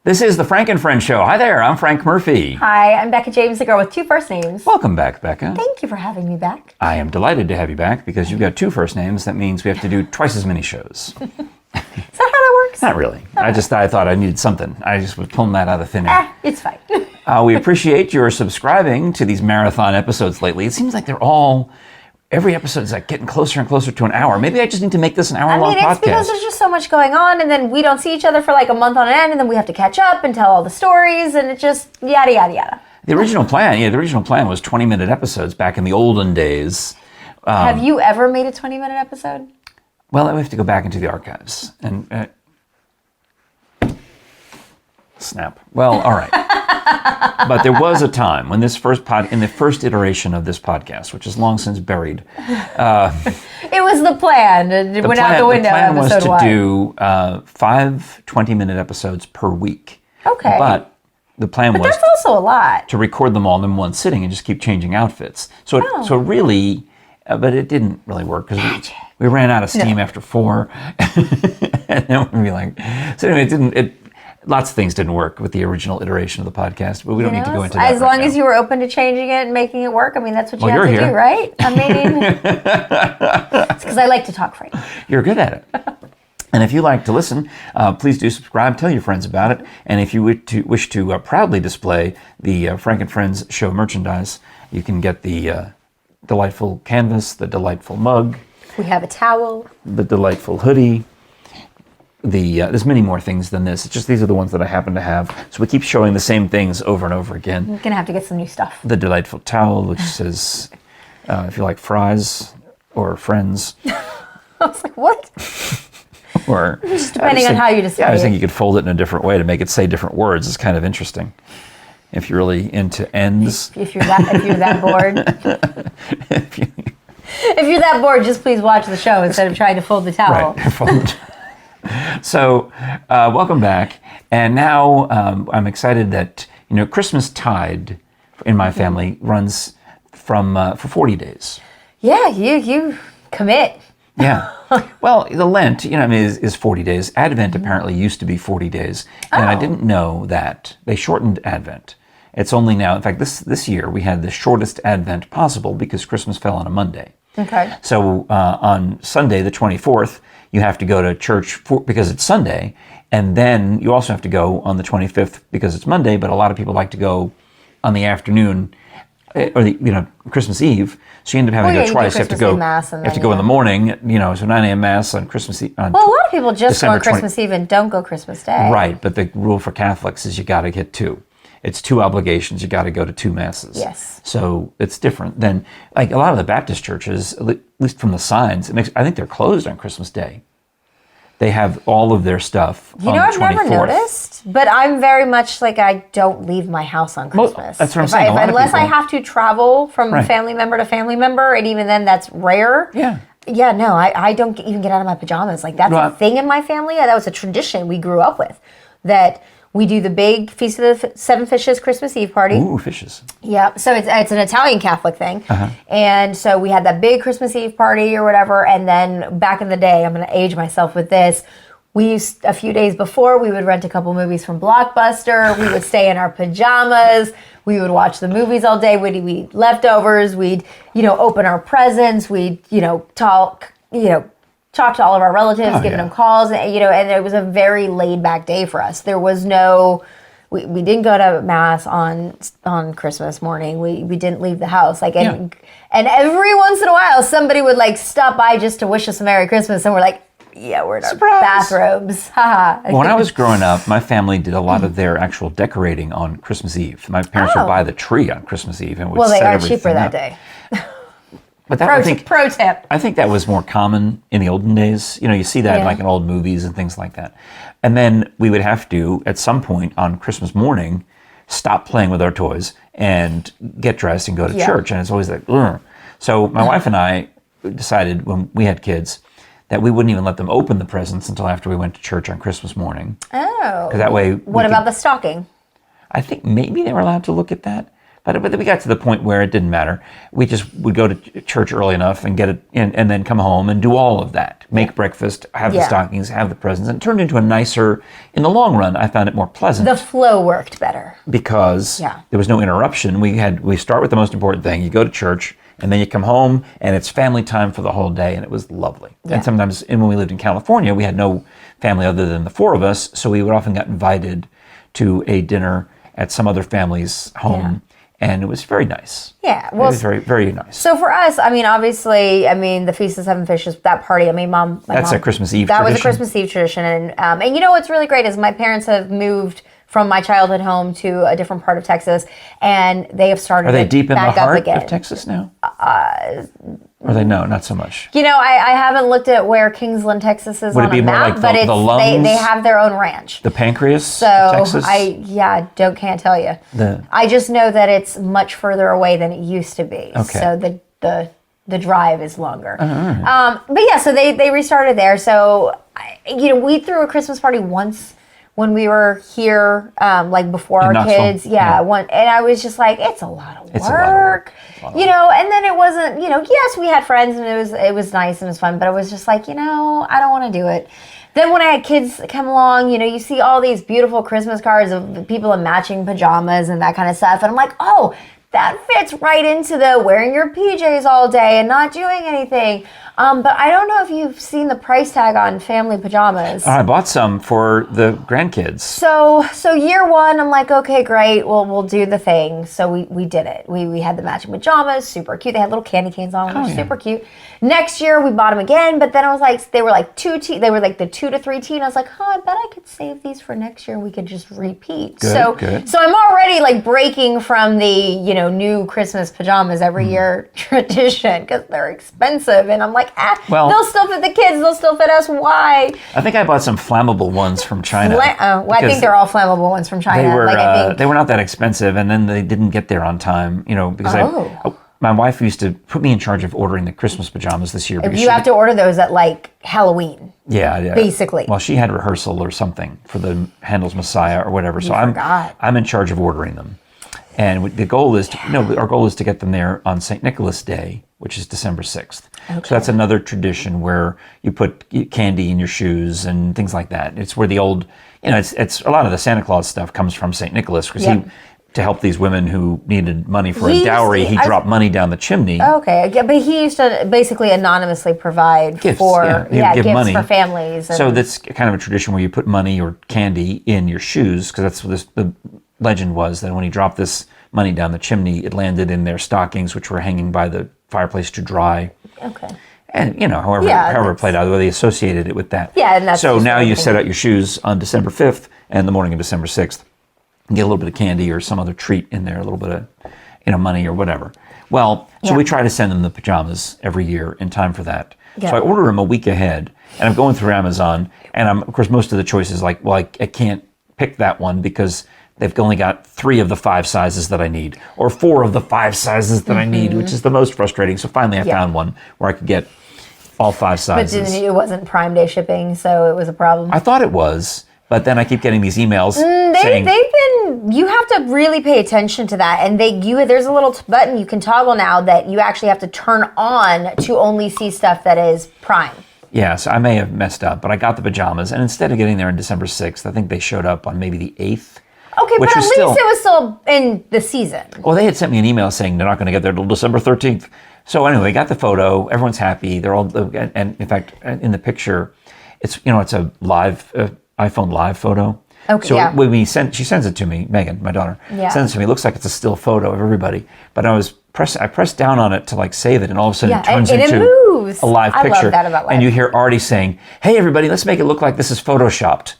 This is the Frank and Friends Show. Hi there, I'm Frank Murphy. Hi, I'm Becca James, the girl with two first names. Welcome back, Becca. Thank you for having me back. I am delighted to have you back because you've got two first names. That means we have to do twice as many shows. Is that how that works? Not really. I thought I needed something. I just was pulling that out of thin air. It's fine. We appreciate your subscribing to these marathon episodes lately. It seems like every episode is like getting closer and closer to an hour. Maybe I just need to make this an hour-long podcast. It's because there's just so much going on, and then we don't see each other for like a month on end, and then we have to catch up and tell all the stories, and it just yada, yada, yada. The original plan was 20-minute episodes back in the olden days. Have you ever made a 20-minute episode? Well, we have to go back into the archives and snap. Well, all right. But there was a time when in the first iteration of this podcast, which is long since buried. It was the plan. It went out the window. The plan was to one. do 5 20-minute episodes per week. Okay. But the plan was that's also a lot. to record them all in one sitting and just keep changing outfits. So really, but it didn't really work because we ran out of steam after 4. And then we'd be like, so anyway, lots of things didn't work with the original iteration of the podcast, but we don't need to go into that. As long as you were open to changing it and making it work, I mean, that's what you have to do, right? I mean, it's because I like to talk, Frank. You're good at it. And if you like to listen, please do subscribe, tell your friends about it. And if you wish to proudly display the Frank and Friends Show merchandise, you can get the delightful canvas, the delightful mug. We have a towel. The delightful hoodie. There's many more things than this. It's just these are the ones that I happen to have. So we keep showing the same things over and over again. We're going to have to get some new stuff. The delightful towel, which says, if you like fries or friends. I was like, what? Or just depending on how you display it. Yeah, I was thinking you could fold it in a different way to make it say different words. It's kind of interesting. If you're really into ends. If you're that bored. If you're that bored, just please watch the show instead of trying to fold the towel. Right. So, welcome back. And now I'm excited that, Christmastide in my family runs for 40 days. Yeah, you commit. Yeah. Well, the Lent, is 40 days. Advent apparently used to be 40 days. And I didn't know that. They shortened Advent. It's only now, in fact, this year we had the shortest Advent possible because Christmas fell on a Monday. Okay. So on Sunday, the 24th, you have to go to church because it's Sunday, and then you also have to go on the 25th because it's Monday, but a lot of people like to go on the afternoon, or Christmas Eve, so you end up having to go twice. You have to go in the morning, so 9 a.m. Mass on Christmas Eve. Well, a lot of people just go on Christmas Eve and don't go Christmas Day. Right, but the rule for Catholics is you got to get 2. It's 2 obligations. You got to go to 2 masses. Yes. So it's different than like a lot of the Baptist churches, at least from the signs. I think they're closed on Christmas Day. They have all of their stuff on the 24th. I've never noticed, but I'm very much like I don't leave my house on Christmas. Well, that's what I'm saying. Unless I have to travel from family member to family member, and even then that's rare. Yeah. Yeah, no, I don't even get out of my pajamas. Like that's a thing in my family. That was a tradition we grew up with. That we do the big Feast of the Seven Fishes Christmas Eve party. Ooh, fishes. Yeah, so it's an Italian Catholic thing. Uh-huh. And so we had that big Christmas Eve party or whatever, and then back in the day, I'm going to age myself with this, a few days before, we would rent a couple movies from Blockbuster, we would stay in our pajamas, we would watch the movies all day, we'd eat leftovers, we'd, open our presents, we'd, talk to all of our relatives, giving them calls, and it was a very laid back day for us. There was we didn't go to Mass on Christmas morning. We didn't leave the house. And every once in a while, somebody would stop by just to wish us a Merry Christmas, and we're like, yeah, we're in our bathrobes. Haha. When I was growing up, my family did a lot of their actual decorating on Christmas Eve. My parents would buy the tree on Christmas Eve and would set everything up. Well, they are cheaper that day. But pro tip. I think that was more common in the olden days. You see that in old movies and things like that. And then we would have to, at some point on Christmas morning, stop playing with our toys and get dressed and go to church. And it's always like, ugh. So my wife and I decided when we had kids that we wouldn't even let them open the presents until after we went to church on Christmas morning. Oh. Because that way... What about the stocking? I think maybe they were allowed to look at that. But we got to the point where it didn't matter. We just would go to church early enough and get it in, and then come home and do all of that. Make breakfast, have the stockings, have the presents. And it turned into a nicer, in the long run, I found it more pleasant. The flow worked better. Because there was no interruption. We start with the most important thing. You go to church, and then you come home, and it's family time for the whole day, and it was lovely. Yeah. And sometimes, when we lived in California, we had no family other than the four of us, so we would often get invited to a dinner at some other family's home. And it was very nice. Yeah. Well, it was very, very nice. So for us, obviously, the Feast of Seven Fishes, that party, That's a Christmas Eve tradition. That was a Christmas Eve tradition. And you know what's really great is my parents have moved from my childhood home to a different part of Texas, and they have started. Are they deep in the heart of Texas now? Or they not so much. I haven't looked at where Kingsland, Texas is on a map, but it's they have their own ranch. The pancreas of Texas? Can't tell you. I just know that it's much further away than it used to be. Okay. So the drive is longer. So they restarted there. So we threw a Christmas party once when we were here, before in our Knoxville. kids. And I was just like, it's a lot of work. And then it wasn't, yes, we had friends and it was nice and it was fun, but it was just like, I don't want to do it. Then when I had kids come along, you see all these beautiful Christmas cards of people in matching pajamas and that kind of stuff. And I'm like, oh, that fits right into the wearing your PJs all day and not doing anything. But I don't know if you've seen the price tag on family pajamas. I bought some for the grandkids. So year one, I'm like, okay, great. Well, we'll do the thing. So we did it. We had the matching pajamas, super cute. They had little candy canes on them, super cute. Next year, we bought them again, but then I was like, they were like they were like the 2 to 3 teen. I was like, I bet I could save these for next year. We could just repeat. Good. So I'm already breaking from the new Christmas pajamas every year tradition because they're expensive, and I'm like, they'll still fit the kids, they'll still fit us. Why? I think I bought some flammable ones from China. I think they're all flammable ones from China. They were not that expensive, and then they didn't get there on time. Because my wife used to put me in charge of ordering the Christmas pajamas this year. You have to order those at Halloween. Yeah. Basically. Well, she had rehearsal or something for the Handel's Messiah or whatever. So I'm in charge of ordering them. And the goal is our goal is to get them there on St. Nicholas Day, which is December 6th. Okay. So that's another tradition where you put candy in your shoes and things like that. It's where the old, it's a lot of the Santa Claus stuff comes from St. Nicholas because he, to help these women who needed money for a dowry, he dropped money down the chimney. Okay, but he used to basically anonymously provide gifts, for gifts money for families. So that's kind of a tradition where you put money or candy in your shoes because that's what the legend was, that when he dropped this money down the chimney, it landed in their stockings, which were hanging by the fireplace to dry. Okay. And, however it played out, they associated it with that. Yeah, and that's so now you set out your shoes on December 5th and the morning of December 6th. And get a little bit of candy or some other treat in there, a little bit of, money or whatever. Well, so we try to send them the pajamas every year in time for that. Yeah. So I order them a week ahead, and I'm going through Amazon, and of course, most of the choices I can't pick that one because they've only got 3 of the 5 sizes that I need, or 4 of the 5 sizes that I need, which is the most frustrating. So finally I found one where I could get all 5 sizes. But it wasn't Prime Day shipping, so it was a problem. I thought it was, but then I keep getting these emails saying... You have to really pay attention to that. And there's a little button you can toggle now that you actually have to turn on to only see stuff that is Prime. Yeah, so I may have messed up, but I got the pajamas, and instead of getting there on December 6th, I think they showed up on maybe the 8th. Okay, but at least it was still in the season. Well, they had sent me an email saying they're not going to get there till December 13th. So anyway, got the photo. Everyone's happy. They're all, and in fact, in the picture, it's a live iPhone live photo. Okay. So when she sends it to me, Megan, my daughter, sends it to me. It looks like it's a still photo of everybody. But I pressed down on it to save it, and all of a sudden it turns into a live picture. I love that about live. And you hear Artie saying, "Hey, everybody, let's make it look like this is photoshopped."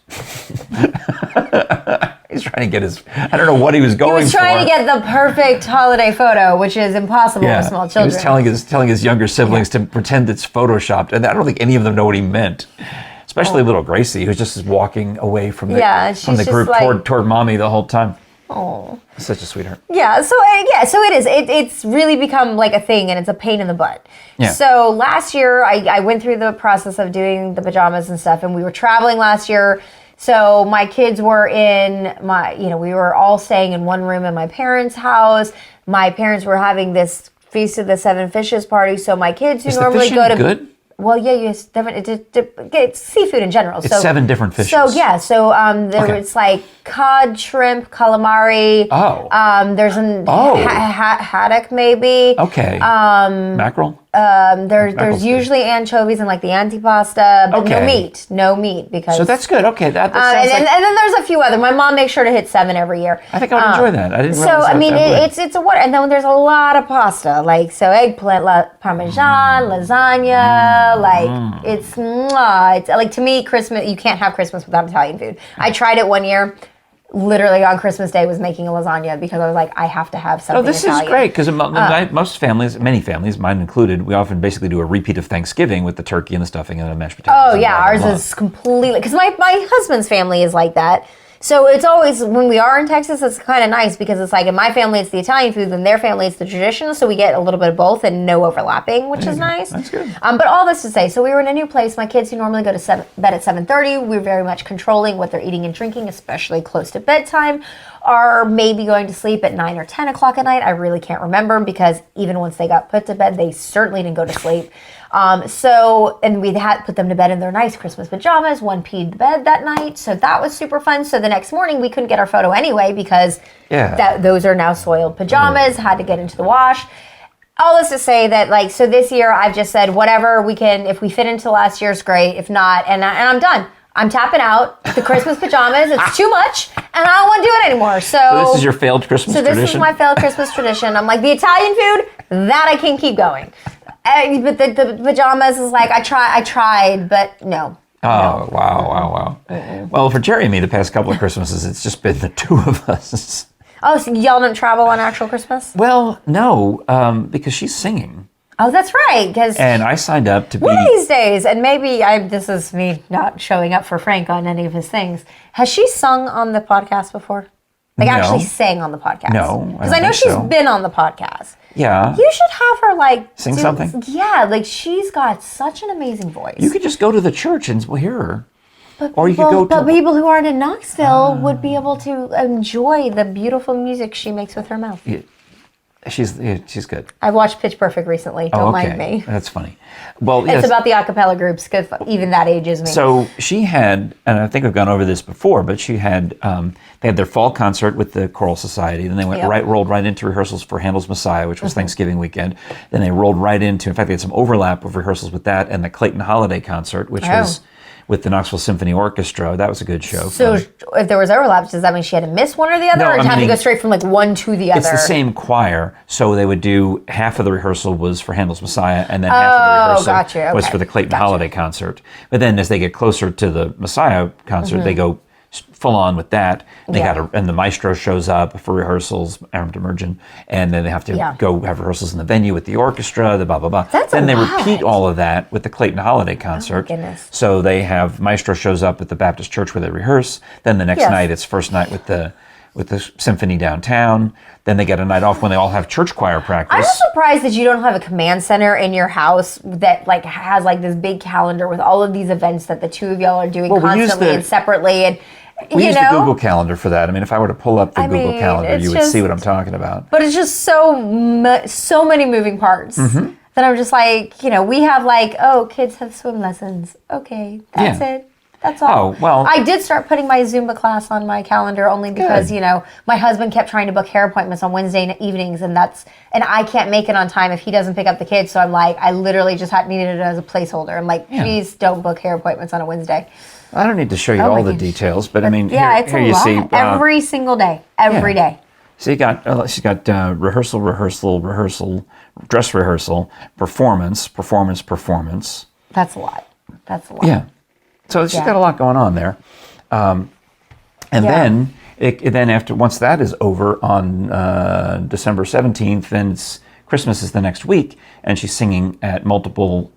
He's trying to get I don't know what he was going for. He was trying to get the perfect holiday photo, which is impossible with small children. He was telling his younger siblings to pretend it's photoshopped, and I don't think any of them know what he meant. Especially little Gracie, who's just walking away from the group toward mommy the whole time. Oh, such a sweetheart. Yeah, so it is. It's really become like a thing, and it's a pain in the butt. Yeah. So last year, I went through the process of doing the pajamas and stuff, and we were traveling last year. So my kids were we were all staying in one room in my parents' house. my parents were having this Feast of the Seven Fishes party, so my kids who Is normally the go to... good? Well, yeah, it's different. It's seafood in general. It's 7 different fishes. So yeah, there was like cod, shrimp, calamari. Oh. There's an haddock maybe. Okay. Mackerel. There's usually anchovies and like the antipasta, but no meat because. So that's good. Okay, that sounds and like. And then there's a few other. My mom makes sure to hit 7 every year. I think I would enjoy that. I didn't realize. So I mean, it's a what? And then there's a lot of pasta, like eggplant, parmesan, lasagna. It's like, to me, Christmas. You can't have Christmas without Italian food. I tried it one year. Literally on Christmas Day was making a lasagna because I was like, I have to have something Italian. Is great because most families, many families, mine included, we often basically do a repeat of Thanksgiving with the turkey and the stuffing and the mashed potatoes. Oh yeah, ours is completely, because my husband's family is like that. So it's always, when we are in Texas, it's kind of nice because it's like in my family it's the Italian food, and their family it's the traditional, so we get a little bit of both and no overlapping, which is nice. That's good. But all this to say, so we were in a new place. My kids who normally go to bed at 7:30, we're very much controlling what they're eating and drinking, especially close to bedtime, are maybe going to sleep at 9 or 10 o'clock at night. I really can't remember because even once they got put to bed, they certainly didn't go to sleep. And we had put them to bed in their nice Christmas pajamas. One peed the bed that night, so that was super fun. So the next morning we couldn't get our photo anyway because those are now soiled pajamas. Had to get into the wash. All this to say that, so this year I've just said whatever we can. If we fit into last year's, great. If not, and I'm done. I'm tapping out the Christmas pajamas. It's too much, and I don't want to do it anymore. So this is your failed Christmas tradition? So this is my failed Christmas tradition. I'm like, the Italian food, that I can keep going. But the pajamas is like, I tried, but no. Oh, wow. Well, for Jerry and me, the past couple of Christmases, it's just been the two of us. Oh, so y'all don't travel on actual Christmas? Well, no, because she's singing. Oh, that's right. And I signed up to be... One of these days, and maybe this is me not showing up for Frank on any of his things. Has she sung on the podcast before? Actually sang on the podcast? No, because I know she's been on the podcast. Yeah. You should have her sing something? Yeah, she's got such an amazing voice. You could just go to the church and hear her. But people who aren't in Knoxville would be able to enjoy the beautiful music she makes with her mouth. Yeah. She's good. I watched Pitch Perfect recently. Don't mind me. That's funny. Well, it's about the a cappella groups because even that ages me. So she had, and I think we've gone over this before, but she had, they had their fall concert with the Choral Society. Then they rolled right into rehearsals for Handel's Messiah, which was Thanksgiving weekend. Then they rolled right into, in fact, they had some overlap of rehearsals with that and the Clayton Holiday concert, which was with the Knoxville Symphony Orchestra. That was a good show. So if there was overlaps, does that mean she had to miss one or the other, or have to go straight from one to the other? It's the same choir, so they would do half of the rehearsal was for Handel's Messiah, and then half of the rehearsal was for the Clayton Holiday concert. But then as they get closer to the Messiah concert, they go full on with that. And the maestro shows up for rehearsals, Emergen, and then they have to go have rehearsals in the venue with the orchestra, the blah, blah, blah. Then they repeat all of that with the Clayton Holiday concert. Oh, my goodness. So they have, maestro shows up at the Baptist church where they rehearse. Then the next night, it's first night with the symphony downtown. Then they get a night off when they all have church choir practice. I'm surprised that you don't have a command center in your house that has this big calendar with all of these events that the two of y'all are doing constantly and separately. And we use the Google Calendar for that. I mean, if I were to pull up the Google Calendar, you would see what I'm talking about. But it's just so many moving parts that I'm just we have kids have swim lessons. Okay, that's it. That's all. Oh, well. I did start putting my Zumba class on my calendar only because, my husband kept trying to book hair appointments on Wednesday evenings, and I can't make it on time if he doesn't pick up the kids. So I'm I literally just needed it as a placeholder. I'm please don't book hair appointments on a Wednesday. I don't need to show you all the details, but I mean, it's here a you lot. see. Every single day. Every day. So she's got rehearsal, dress rehearsal, performance. That's a lot. Yeah. So she's got a lot going on there. Then once that is over on December 17th, then Christmas is the next week, and she's singing at multiple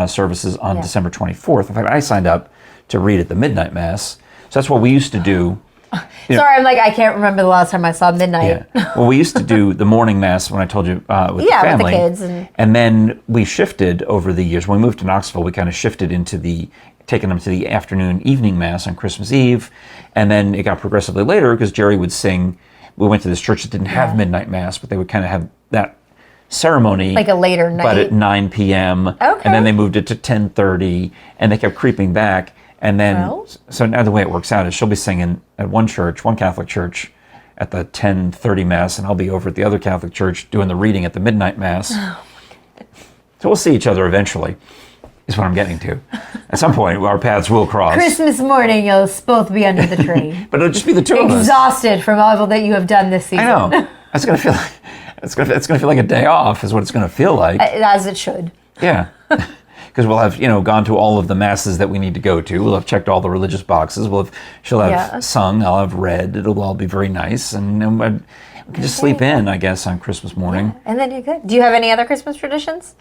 services on December 24th. In fact, I signed up to read at the midnight mass. So that's what we used to do. Sorry, I'm I can't remember the last time I saw midnight. Yeah. Well, we used to do the morning mass when I told you with the family. With the kids. And then we shifted over the years. When we moved to Knoxville, we kind of shifted into taking them to the afternoon evening mass on Christmas Eve. And then it got progressively later because Jerry would sing we went to this church that didn't have midnight mass, but they would kind of have that ceremony. Like a later night. But at 9 p.m. Okay. And then they moved it to 10:30, and they kept creeping back. And then, so now the way it works out is she'll be singing at one Catholic church, at the 10:30 mass, and I'll be over at the other Catholic church doing the reading at the midnight mass. Oh my goodness. So we'll see each other eventually, is what I'm getting to. At some point, our paths will cross. Christmas morning, you'll both be under the tree. But it'll just be the two of us. Exhausted from all that you have done this season. I know. It's gonna feel like it's gonna feel like a day off, is what it's gonna feel like. As it should. Yeah. Because we'll have, gone to all of the masses that we need to go to. We'll have checked all the religious boxes. She'll have sung. I'll have read. It'll all be very nice, and we can just sleep in, I guess, on Christmas morning. Yeah. And then you're good. Do you have any other Christmas traditions?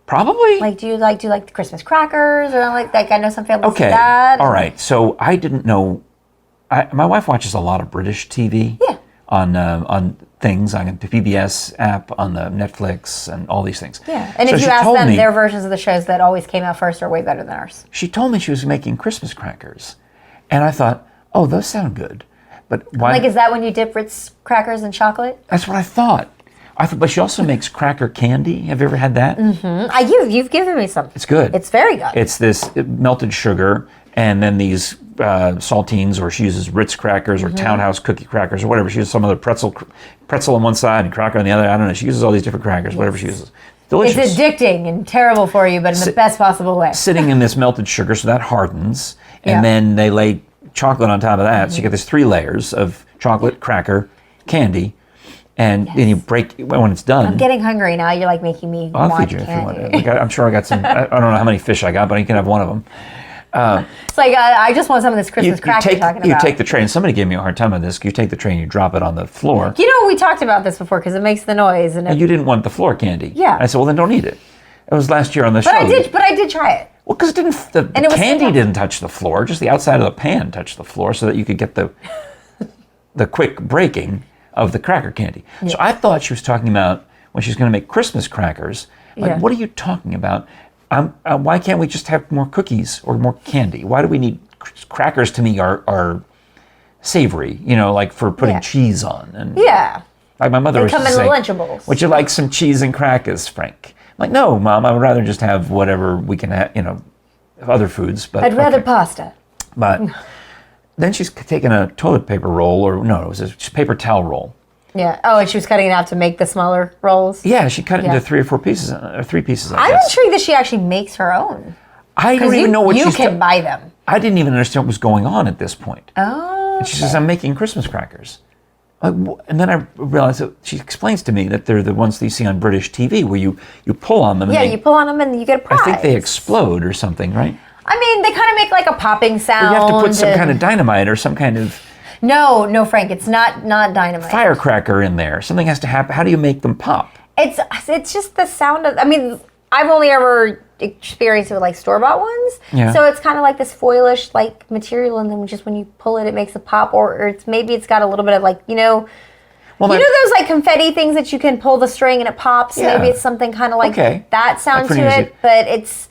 Probably. Like, do you like the Christmas crackers, or like I know some families do Okay. that. All right. So I didn't know. My wife watches a lot of British TV. Yeah. On things, on the PBS app, on the Netflix, and all these things. Yeah, and so if you ask them, their versions of the shows that always came out first are way better than ours. She told me she was making Christmas crackers, and I thought, oh, those sound good, but why? Like, is that when you dip Ritz crackers in chocolate? That's what I thought. But she also makes cracker candy. Have you ever had that? Mm-hmm. You've given me some. It's good. It's very good. It's this melted sugar, and then these saltines, or she uses Ritz crackers or Townhouse cookie crackers or whatever. She uses some other pretzel on one side and cracker on the other. I don't know. She uses all these different crackers, whatever she uses. Delicious. It's addicting and terrible for you, but in the best possible way. Sitting in this melted sugar, so that hardens, and then they lay chocolate on top of that. So you get this 3 layers of chocolate, cracker, candy, and then you break when it's done. I'm getting hungry now. You're like making me I'll want feed you candy. if you want. I'm sure I got some. I don't know how many fish I got, but you can have one of them. It's like, I just want some of this Christmas cracker you're talking about. You take the tray, and somebody gave me a hard time on this. You take the tray and you drop it on the floor. We talked about this before because it makes the noise. And you didn't want the floor candy. Yeah. I said, well, then don't eat it. It was last year on the show. But I did try it. Well, because the candy didn't touch the floor. Just the outside of the pan touched the floor so that you could get the quick breaking of the cracker candy. Yeah. So I thought she was talking about when she's going to make Christmas crackers. Like, what are you talking about? Why can't we just have more cookies or more candy? Why do we need crackers? To me, are savory, like for putting cheese on. And like my mother was come in say, Lunchables. Would you like some cheese and crackers, Frank? I'm like, no, Mom, I would rather just have whatever we can have, other foods. But I'd rather pasta. But then she's taken a toilet paper roll, it was a paper towel roll. Yeah. Oh, and she was cutting it out to make the smaller rolls? Yeah, she cut it into 3 or 4 pieces, or 3 pieces, I I'm guess. intrigued that she actually makes her own. I don't even know what you can buy them. I didn't even understand what was going on at this point. Oh. And she says, I'm making Christmas crackers. And then I realized that she explains to me that they're the ones that you see on British TV where you pull on them. Yeah, you pull on them and you get a prize. I think they explode or something, right? I mean, they kind of make like a popping sound. Or you have to put some kind of dynamite or some kind of... No, Frank, it's not dynamite. Firecracker in there. Something has to happen. How do you make them pop? It's just the sound of... I mean, I've only ever experienced it with like store-bought ones. Yeah. So it's kind of like this foilish like material, and then just when you pull it, it makes a pop, or it's got a little bit of like, those like confetti things that you can pull the string and it pops? Yeah. Maybe it's something kind of like that sound to it, but it's...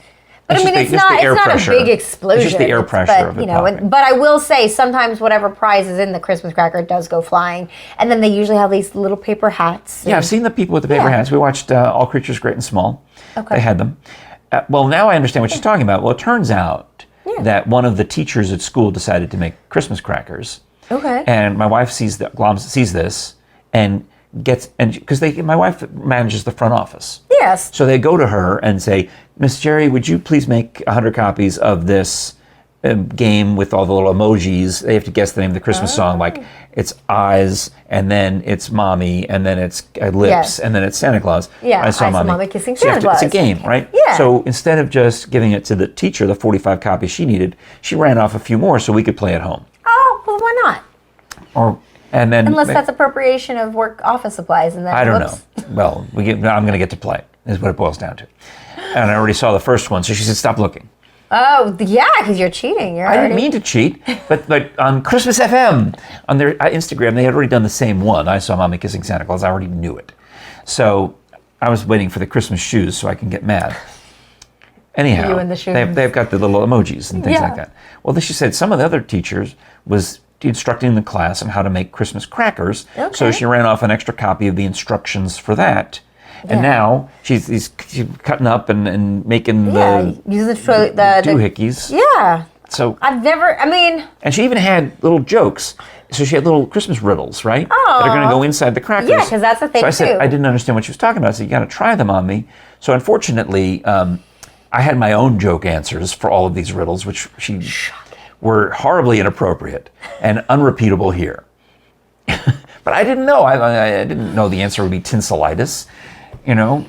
But I mean, it's not a big explosion. It's just the air pressure of it popping. But I will say, sometimes whatever prize is in the Christmas cracker does go flying. And then they usually have these little paper hats. Yeah, I've seen the people with the paper hats. We watched All Creatures Great and Small. Okay. They had them. Well, now I understand what she's talking about. Well, it turns out that one of the teachers at school decided to make Christmas crackers. Okay. And my wife sees this and because my wife manages the front office. Yes. So they go to her and say, Miss Jerry, would you please make 100 copies of this game with all the little emojis? They have to guess the name of the Christmas song, like it's eyes, and then it's mommy, and then it's lips, and then it's Santa Claus. Yeah, I saw mommy kissing Santa Claus. It's a game, right? Yeah. So instead of just giving it to the teacher, the 45 copies she needed, she ran off a few more so we could play at home. Oh, well, why not? Unless that's appropriation of work office supplies, and then I don't know. Well, I'm going to get to play. Is what it boils down to. And I already saw the first one, so she said, "Stop looking." Oh, yeah, because you're cheating. I didn't mean to cheat, but on Christmas FM on their Instagram, they had already done the same one. I saw Mommy kissing Santa Claus. I already knew it, so I was waiting for the Christmas shoes so I can get mad. Anyhow, you and the shoes. They've got the little emojis and things like that. Well, then she said some of the other teachers was instructing the class on how to make Christmas crackers. Okay. So she ran off an extra copy of the instructions for that. And now she's cutting up and making using the doohickeys. Yeah. So and she even had little jokes. So she had little Christmas riddles, right? Oh. That are going to go inside the crackers. Yeah, because that's a thing, so I said, I didn't understand what she was talking about. I said, you got to try them on me. So unfortunately, I had my own joke answers for all of these riddles, which were horribly inappropriate and unrepeatable here. But I didn't know. I didn't know the answer would be tinselitis. You know,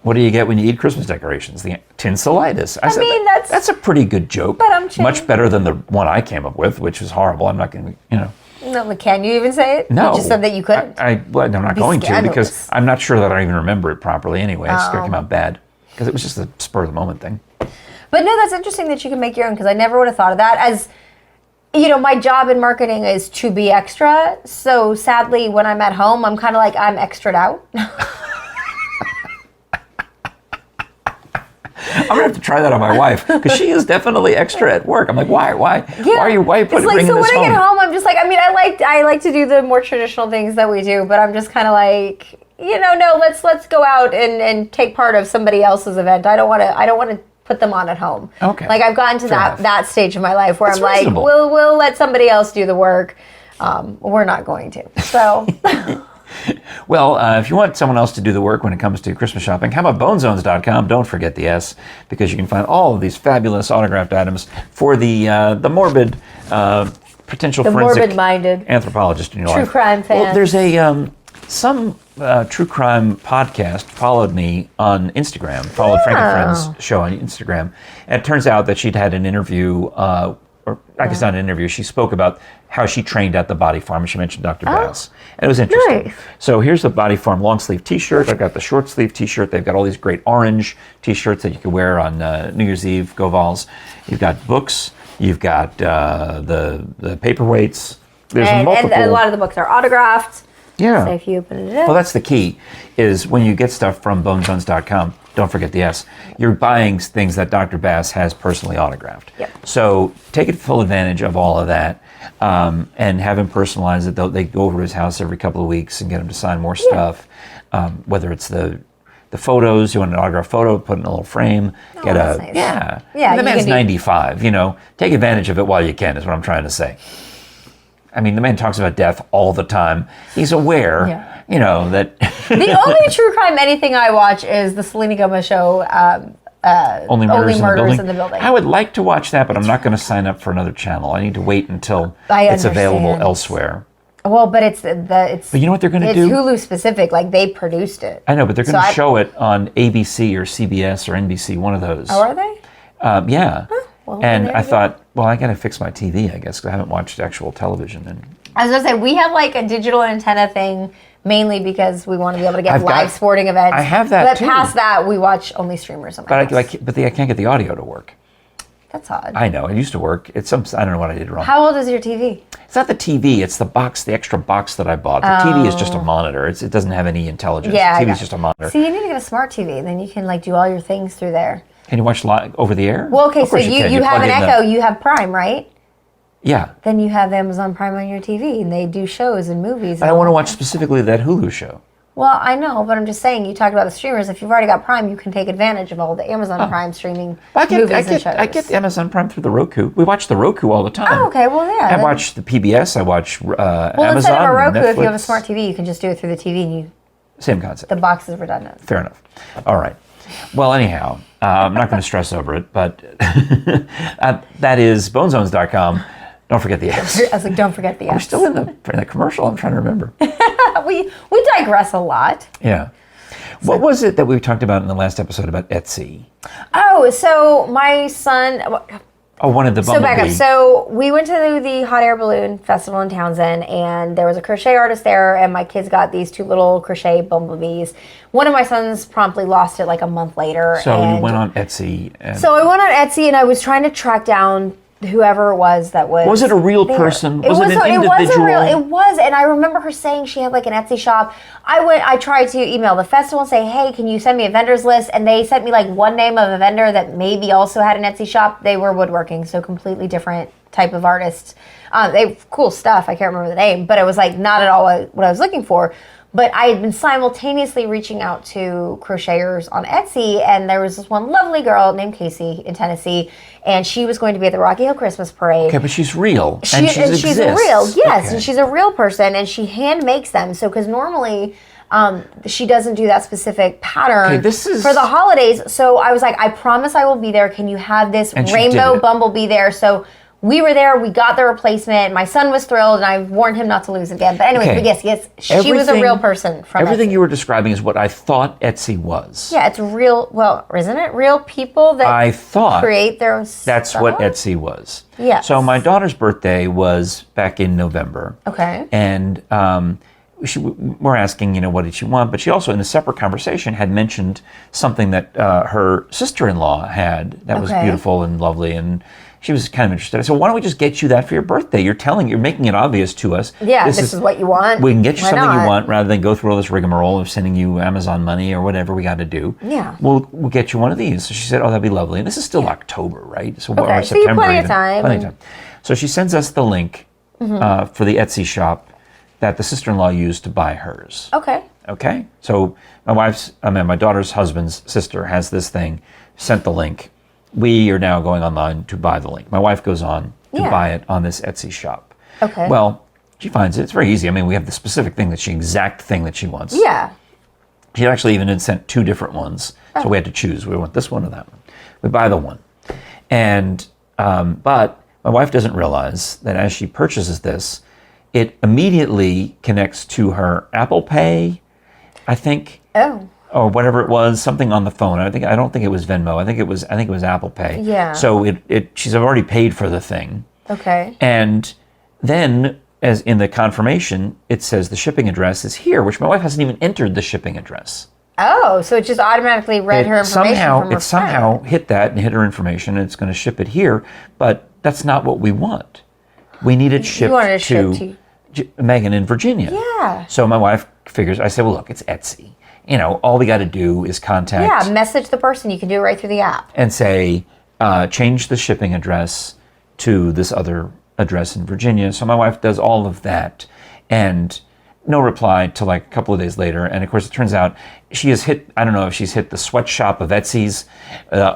what do you get when you eat Christmas decorations? The tinselitis. I said, that's a pretty good joke. But much better than the one I came up with, which was horrible. I'm not going to, you know. No, can you even say it? No. You just said that you couldn't. I'm not going to because I'm not sure that I even remember it properly anyway. It's going to come out bad because it was just a spur of the moment thing. But no, that's interesting that you can make your own because I never would have thought of that. As you know, my job in marketing is to be extra. So sadly, when I'm at home, I'm kind of like I'm extra'd out. I'm gonna have to try that on my wife because she is definitely extra at work. I'm like, why are you bringing this home? When I get home, I'm just like, I like to do the more traditional things that we do, but I'm just kind of like, no, let's go out and take part of somebody else's event. I don't want to put them on at home. Okay. Like I've gotten to that stage of my life where I'm reasonable. Like, we'll let somebody else do the work. We're not going to. So. Well, if you want someone else to do the work when it comes to Christmas shopping, how about bonezones.com? Don't forget the S, because you can find all of these fabulous autographed items for the morbid, potential forensic morbid-minded anthropologist in your life. True crime fan. Well, there's some true crime podcast followed me on Instagram, followed Frank and Friends show on Instagram, and it turns out that she'd had an interview, or I guess not an interview, she spoke about how she trained at the Body Farm, and she mentioned Dr. Bass. And it was interesting. Nice. So here's the Body Farm long sleeve t-shirt. I've got the short sleeve t-shirt. They've got all these great orange t-shirts that you can wear on New Year's Eve, go Vols. You've got books. You've got the paperweights. There's multiple. And a lot of the books are autographed. Yeah. So if you open it up. Well, that's the key, is when you get stuff from bonezones.com, don't forget the S, you're buying things that Dr. Bass has personally autographed. Yep. So take full advantage of all of that, and have him personalize it. They go over to his house every couple of weeks and get him to sign more stuff, whether it's the photos, you want an autographed photo, put it in a little frame, that's nice. Yeah, and the man's 95, take advantage of it while you can, is what I'm trying to say. I mean, the man talks about death all the time. He's aware, that... The only true crime anything I watch is the Selena Gomez show, Only Murders in the Building. I would like to watch that, but I'm not going to sign up for another channel. I need to wait until it's available elsewhere. Well, but it's But you know what they're going to do? It's Hulu specific. Like, they produced it. I know, but they're going to show it on ABC or CBS or NBC, one of those. Oh, are they? Yeah. Huh. Well, and I thought, I got to fix my TV, I guess, because I haven't watched actual television. And I was going to say, we have like a digital antenna thing, mainly because we want to be able to get live sporting events. I have that, too. But past that, we watch only streamers. But I can't get the audio to work. That's odd. I know. It used to work. I don't know what I did wrong. How old is your TV? It's not the TV. It's the box, the extra box that I bought. The TV is just a monitor. It doesn't have any intelligence. Yeah, the TV is just a monitor. See, you need to get a smart TV. Then you can do all your things through there. Can you watch live over the air? Well, okay, so you have an Echo. You have Prime, right? Yeah. Then you have Amazon Prime on your TV, and they do shows and movies. I want to watch specifically that Hulu show. Well, I know, but I'm just saying, you talked about the streamers. If you've already got Prime, you can take advantage of all the Amazon Prime streaming movies and shows. I get Amazon Prime through the Roku. We watch the Roku all the time. Oh, okay, well, yeah. I watch the PBS. I watch Amazon. Well, instead of a Roku, Netflix. if you have a smart TV, you can just do it through the TV, and same concept. The box is redundant. Fair enough. All right. Well, anyhow, I'm not going to stress over it, but that is bonezones.com. Don't forget the S. I was like, don't forget the S. We're still in the commercial. I'm trying to remember. we digress a lot. Yeah. What was it that we talked about in the last episode about Etsy? Oh, so my son... Oh, one of the bumblebee. So back up. So we went to the Hot Air Balloon Festival in Townsend, and there was a crochet artist there, and my kids got these 2 little crochet bumblebees. One of my sons promptly lost it like a month later. So you went on Etsy. So I went on Etsy, and I was trying to track down whoever it was that was. Was it a real person? Was it an individual? It was, and I remember her saying she had like an Etsy shop. I tried to email the festival and say, hey, can you send me a vendor's list? And they sent me like one name of a vendor that maybe also had an Etsy shop. They were woodworking, so completely different type of artists. They have cool stuff. I can't remember the name, but it was like not at all what I was looking for. But I had been simultaneously reaching out to crocheters on Etsy, and there was this one lovely girl named Casey in Tennessee, and she was going to be at the Rocky Hill Christmas Parade. Okay, but she's real. She's real, yes, and she's a real person, and she hand makes them. So, because normally she doesn't do that specific pattern for the holidays. So I was like, I promise I will be there. Can you have this rainbow bumblebee there? So we were there. We got the replacement. My son was thrilled, and I warned him not to lose again. But anyway, yes, she was a real person from everything Etsy. You were describing is what I thought Etsy was. Yeah, it's real. Well, isn't it real people that I thought create their own stuff? That's what Etsy was. Yeah. So my daughter's birthday was back in November. Okay. And we're asking, what did she want? But she also, in a separate conversation, had mentioned something that her sister-in-law had that was beautiful and lovely, and she was kind of interested. I said, why don't we just get you that for your birthday? You're making it obvious to us. Yeah, this is what you want. We can get you something you want rather than go through all this rigmarole of sending you Amazon money or whatever we got to do. Yeah. We'll get you one of these. So she said, oh, that'd be lovely. And this is still October, right? So okay, or so you September. Plenty of time. So she sends us the link for the Etsy shop that the sister-in-law used to buy hers. Okay. So my daughter's husband's sister has this thing, sent the link. We are now going online to buy the link. My wife goes on to buy it on this Etsy shop. Okay. Well, she finds it. It's very easy. I mean, we have the specific thing exact thing that she wants. Yeah. She actually even had sent 2 different ones. So we had to choose. We want this one or that one. We buy the one. And, but my wife doesn't realize that as she purchases this, it immediately connects to her Apple Pay, I think. Oh. Or whatever it was, something on the phone. I don't think it was Venmo. I think it was Apple Pay. Yeah. So she's already paid for the thing. Okay. And then, as in the confirmation, it says the shipping address is here, which my wife hasn't even entered the shipping address. Oh, so it just automatically read her information from her somehow hit that and hit her information, and it's going to ship it here. But that's not what we want. We need it shipped to Megan in Virginia. Yeah. So my wife figures. I said, well, look, it's Etsy. All we got to do is contact. Yeah, message the person. You can do it right through the app. And say, change the shipping address to this other address in Virginia. So my wife does all of that, and no reply till like a couple of days later. And of course, it turns out she has hit, I don't know if she's hit the sweatshop of Etsy's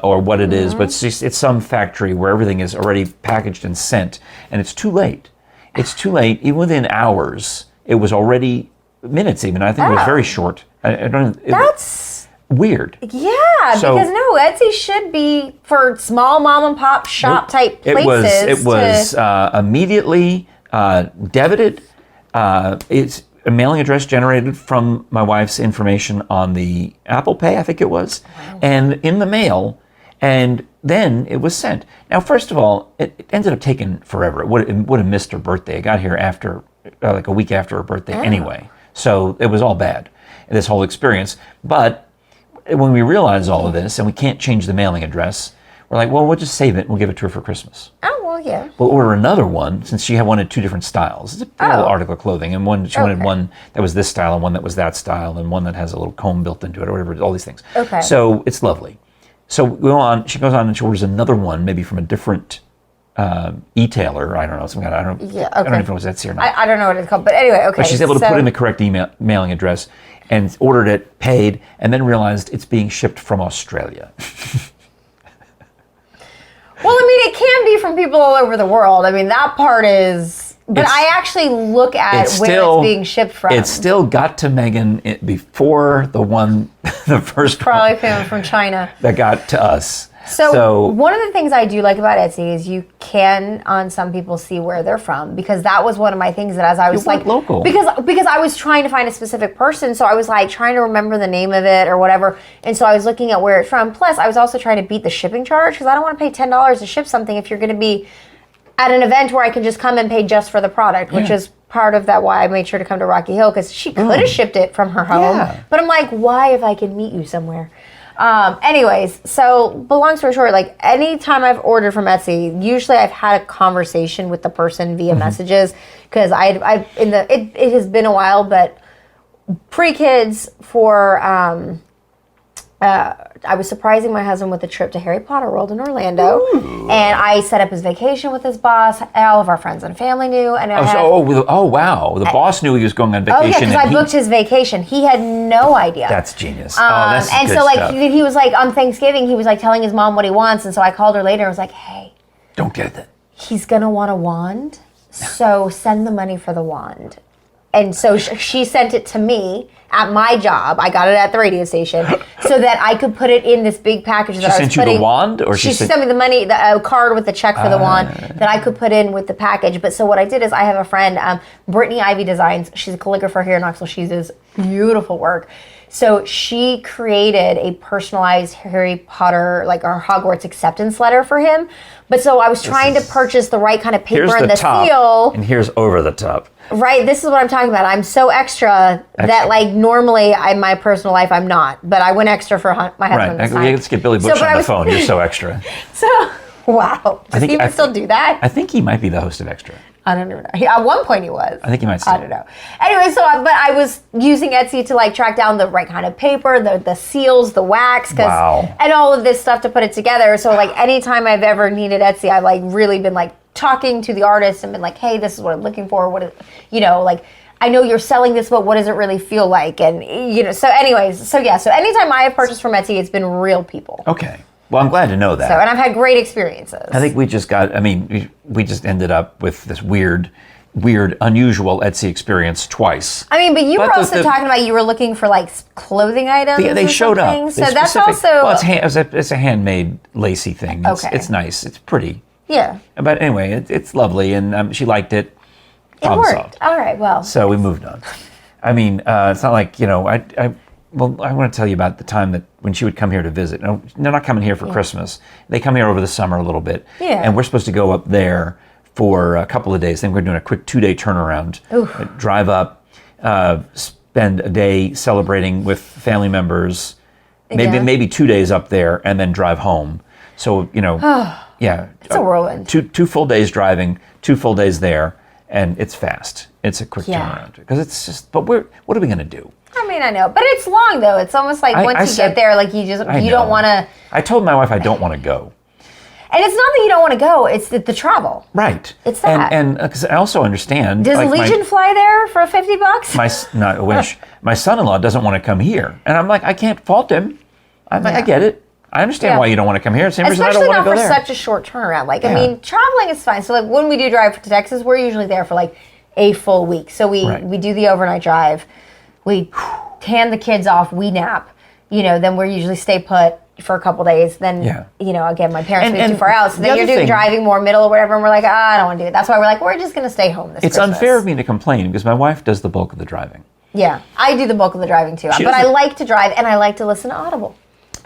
or what it is, but it's some factory where everything is already packaged and sent, and it's too late. It's too late. Even within hours, it was already minutes even. I think it was very short. That's weird. Yeah, because Etsy should be for small mom and pop shop type places. It was immediately debited. It's a mailing address generated from my wife's information on the Apple Pay, I think it was, and in the mail, and then it was sent. Now, first of all, it ended up taking forever. It would have missed her birthday. It got here after, like a week after her birthday anyway. So it was all bad, this whole experience. But when we realize all of this and we can't change the mailing address, we're like, well, we'll just save it and we'll give it to her for Christmas. Oh, well, yeah. We'll order another one since she wanted 2 different styles. It's a little article of clothing, and she wanted one that was this style and one that was that style and one that has a little comb built into it or whatever, all these things. Okay. So it's lovely. So she goes on and she orders another one, maybe from a different e-tailer. I don't know. Some kind of, I don't even know if it's Etsy or not. I don't know what it's called, but anyway, okay. But she's able to put in the correct mailing address and ordered it, paid, and then realized it's being shipped from Australia. Well, I mean, it can be from people all over the world. I mean, that part is... But I actually look at where it's being shipped from. It still got to Megan before the first probably came from China. That got to us. So one of the things I do like about Etsy is you can, on some people, see where they're from, because that was one of my things that as I was like local, because I was trying to find a specific person, so I was like trying to remember the name of it or whatever, and so I was looking at where it's from. Plus, I was also trying to beat the shipping charge because I don't want to pay $10 to ship something if you're going to be at an event where I can just come and pay just for the product, which is part of that why I made sure to come to Rocky Hill, because she could have shipped it from her home, but I'm like, why if I can meet you somewhere? Anyways, but long story short, like anytime I've ordered from Etsy, usually I've had a conversation with the person via messages, because it has been a while, but pre-kids for I was surprising my husband with a trip to Harry Potter World in Orlando. Ooh. And I set up his vacation with his boss. All of our friends and family knew. And wow. The boss knew he was going on vacation. Oh, yeah, because I booked his vacation. He had no idea. That's genius. That's and good so, stuff. he was like, on Thanksgiving, he was like telling his mom what he wants. And so I called her later and was like, hey. Don't get it. He's going to want a wand. So send the money for the wand. And so she sent it to me at my job. I got it at the radio station so that I could put it in this big package that I was putting. She sent you the wand? Or she sent me the money, the card with the check for the wand that I could put in with the package. But so what I did is I have a friend, Brittany Ivy Designs. She's a calligrapher here in Knoxville. She does beautiful work. So she created a personalized Harry Potter, like our Hogwarts acceptance letter for him. But so I was trying to purchase the right kind of paper and the top, seal. And here's over the top. Right, this is what I'm talking about. I'm so extra that, like, normally in my personal life I'm not, but I went extra for my husband. Right, let's get Billy Butch on the phone. You're so extra. So, wow, does he even still do that? I think he might be the host of Extra. I don't even know. At one point he was. I think he might still. I don't know. Anyway, but I was using Etsy to like track down the right kind of paper, the seals, the wax, and all of this stuff to put it together. So like anytime I've ever needed Etsy, I've like really been like talking to the artist and been like, hey, this is what I'm looking for. What is, like, I know you're selling this, but what does it really feel like? And so anyways, so anytime I have purchased from Etsy, it's been real people. Okay. Well, I'm glad to know that. So, and I've had great experiences. I think we just ended up with this weird, unusual Etsy experience twice. I mean, but you were also talking about you were looking for like clothing items. Yeah, they showed up. So that's also. Well, it's a handmade lacy thing. It's nice. It's pretty. Yeah. But anyway, it's lovely, and she liked it. It worked. All right. Well. So we moved on. I mean, it's not like I want to tell you about the time that when she would come here to visit. No, they're not coming here for Christmas. They come here over the summer a little bit. Yeah. And we're supposed to go up there for a couple of days. Then we're doing a quick 2-day turnaround. Drive up, spend a day celebrating with family members, maybe 2 days up there, and then drive home. So, It's a whirlwind. Two full days driving, 2 full days there, and it's fast. It's a quick turnaround. Because it's just, but what are we going to do? I mean, I know, but it's long though. It's almost like once you get there, like you don't want to. I told my wife I don't want to go. And it's not that you don't want to go; it's the travel. Right. It's that. And because I also understand. Does Legion fly there for $50? I wish my son-in-law doesn't want to come here, and I'm like, I can't fault him. I'm like, I get it. I understand why you don't want to come here. Same reason I don't want to go there. Especially not for such a short turnaround. Like, I mean, traveling is fine. So, like, when we do drive to Texas, we're usually there for like a full week. So we do the overnight drive. We hand the kids off, we nap, then we're usually stay put for a couple days. Then, again, my parents live too far out. So then you're doing driving more middle or whatever. And we're like, I don't want to do it. That's why we're like, we're just going to stay home this Christmas. It's unfair of me to complain because my wife does the bulk of the driving. Yeah, I do the bulk of the driving too. But I like to drive and I like to listen to Audible.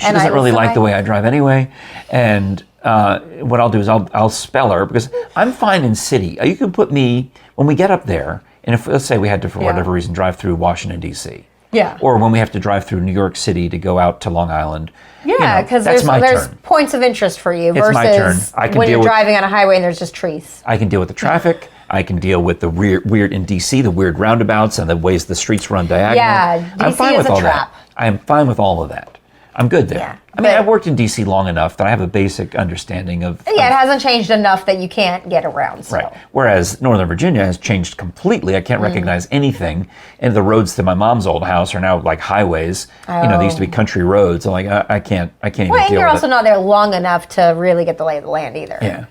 She doesn't really like the way I drive anyway. And what I'll do is I'll spell her because I'm fine in city. You can put me, when we get up there, and if let's say we had to, for whatever reason, drive through Washington, D.C. Yeah. Or when we have to drive through New York City to go out to Long Island. Yeah, because there's points of interest for you versus when you're driving on a highway and there's just trees. I can deal with the traffic. I can deal with the weird in D.C., the weird roundabouts and the ways the streets run diagonal. Yeah, D.C. is a trap. I am fine with all of that. I'm good there. Yeah, I mean, I've worked in D.C. long enough that I have a basic understanding of... Yeah, it hasn't changed enough that you can't get around. So. Right. Whereas Northern Virginia has changed completely. I can't recognize anything. And the roads to my mom's old house are now like highways. They used to be country roads. I'm like, I can't even deal with it. And you're also not there long enough to really get the lay of the land either. Yeah.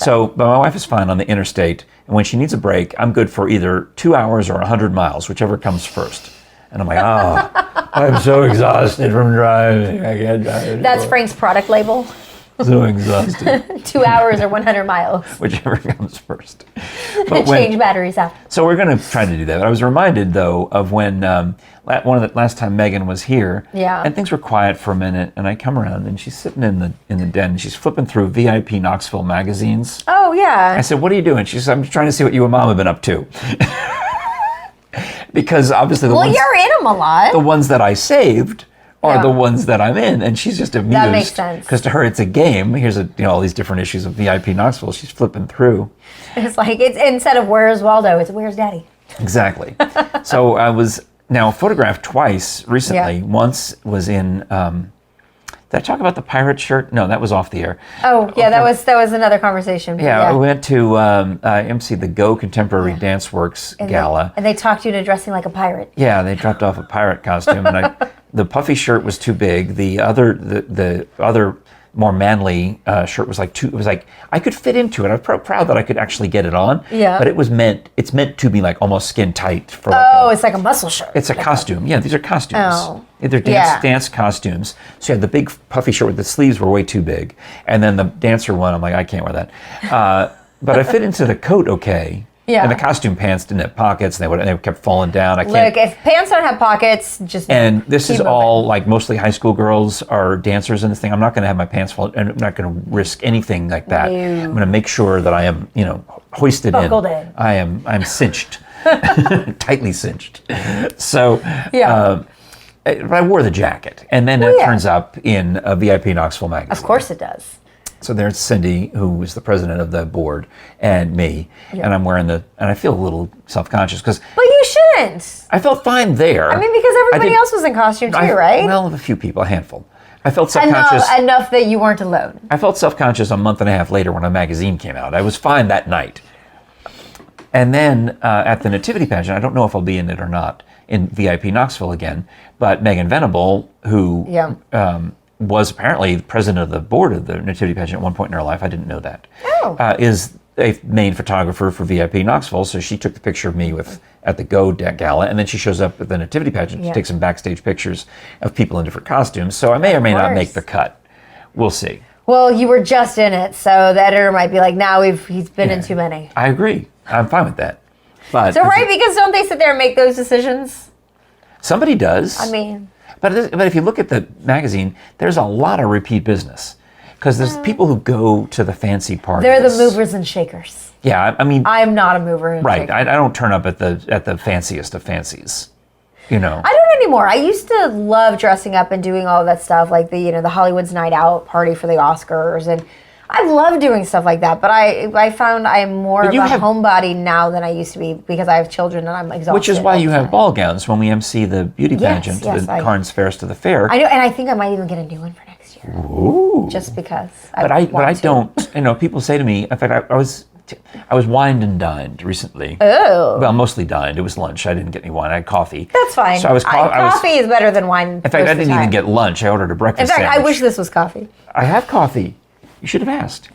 But my wife is fine on the interstate. And when she needs a break, I'm good for either 2 hours or 100 miles, whichever comes first. And I'm like, I'm so exhausted from driving. I can't drive anymore. That's Frank's product label. So exhausted. 2 hours or 100 miles. Whichever comes first. Change batteries out. So we're going to try to do that. I was reminded, though, of when last time Megan was here. Yeah. And things were quiet for a minute. And I come around and she's sitting in the den. And she's flipping through VIP Knoxville magazines. Oh, yeah. I said, what are you doing? She said, I'm trying to see what you and Mom have been up to. Because obviously you're in them a lot. The ones that I saved are the ones that I'm in, and she's just amused. That makes sense. Because to her, it's a game. Here's all these different issues of VIP Knoxville. She's flipping through. It's like it's instead of Where's Waldo, it's Where's Daddy. Exactly. So I was now photographed twice recently. Yeah. Once was in Did I talk about the pirate shirt? No, that was off the air. Oh, yeah, that was another conversation. Yeah, we went to MC the Go Contemporary Dance Works Gala. And they talked you into dressing like a pirate. Yeah, they dropped off a pirate costume, and the puffy shirt was too big. The other more manly shirt was like it was like I could fit into it. I was proud that I could actually get it on. Yeah. But it's meant to be like almost skin tight for it's like a muscle shirt. It's a costume. Yeah, these are costumes. Oh. They're dance costumes. So you had the big puffy shirt with the sleeves were way too big. And then the dancer one, I'm like, I can't wear that. But I fit into the coat okay. Yeah. And the costume pants didn't have pockets, and they kept falling down. Look, if pants don't have pockckets, just and this keep is moving. all like mostly high school girls are dancers in this thing. I'm not going to have my pants fall, and I'm not going to risk anything like that. No. I'm going to make sure that I am, hoisted Buckled in. in. I'm cinched, tightly cinched. So but I wore the jacket, and then it turns up in a VIP Knoxville magazine. Of course it does. So there's Cindy, who is the president of the board, and me, and I'm wearing and I feel a little self-conscious because. But you shouldn't. I felt fine there. I mean, because everybody else was in costume too, right? Well, a few people, a handful. I felt self-conscious. Enough that you weren't alone. I felt self-conscious a month and a half later when a magazine came out. I was fine that night. And then at the Nativity pageant, I don't know if I'll be in it or not, in VIP Knoxville again, but Megan Venable, who was apparently the president of the board of the Nativity pageant at one point in her life, I didn't know that, is a main photographer for VIP Knoxville. So she took the picture of me at the Go Gala, and then she shows up at the Nativity pageant to take some backstage pictures of people in different costumes. So I may or may not make the cut. We'll see. Well, you were just in it, so the editor might be like, "Now he's been in too many." I agree. I'm fine with that. But so because don't they sit there and make those decisions? Somebody does. I mean. But if you look at the magazine, there's a lot of repeat business. Because there's people who go to the fancy parties. They're the movers and shakers. Yeah, I mean... I'm not a mover and shaker. Right, I don't turn up at the fanciest of fancies, I don't anymore. I used to love dressing up and doing all of that stuff, like the Hollywood's Night Out party for the Oscars, and I love doing stuff like that, but I found I'm more of a homebody now than I used to be because I have children and I'm exhausted. Which is why you have ball gowns when we MC the beauty pageant, the Carnes Fairest to the Fair. I know, and I think I might even get a new one for next year. Ooh. Just because. But I don't. People say to me, in fact, I was wined and dined recently. Oh. Well, mostly dined. It was lunch. I didn't get any wine. I had coffee. That's fine. So coffee is better than wine. In fact, I didn't even get lunch. I ordered a breakfast sandwich. I wish this was coffee. I have coffee. You should have asked.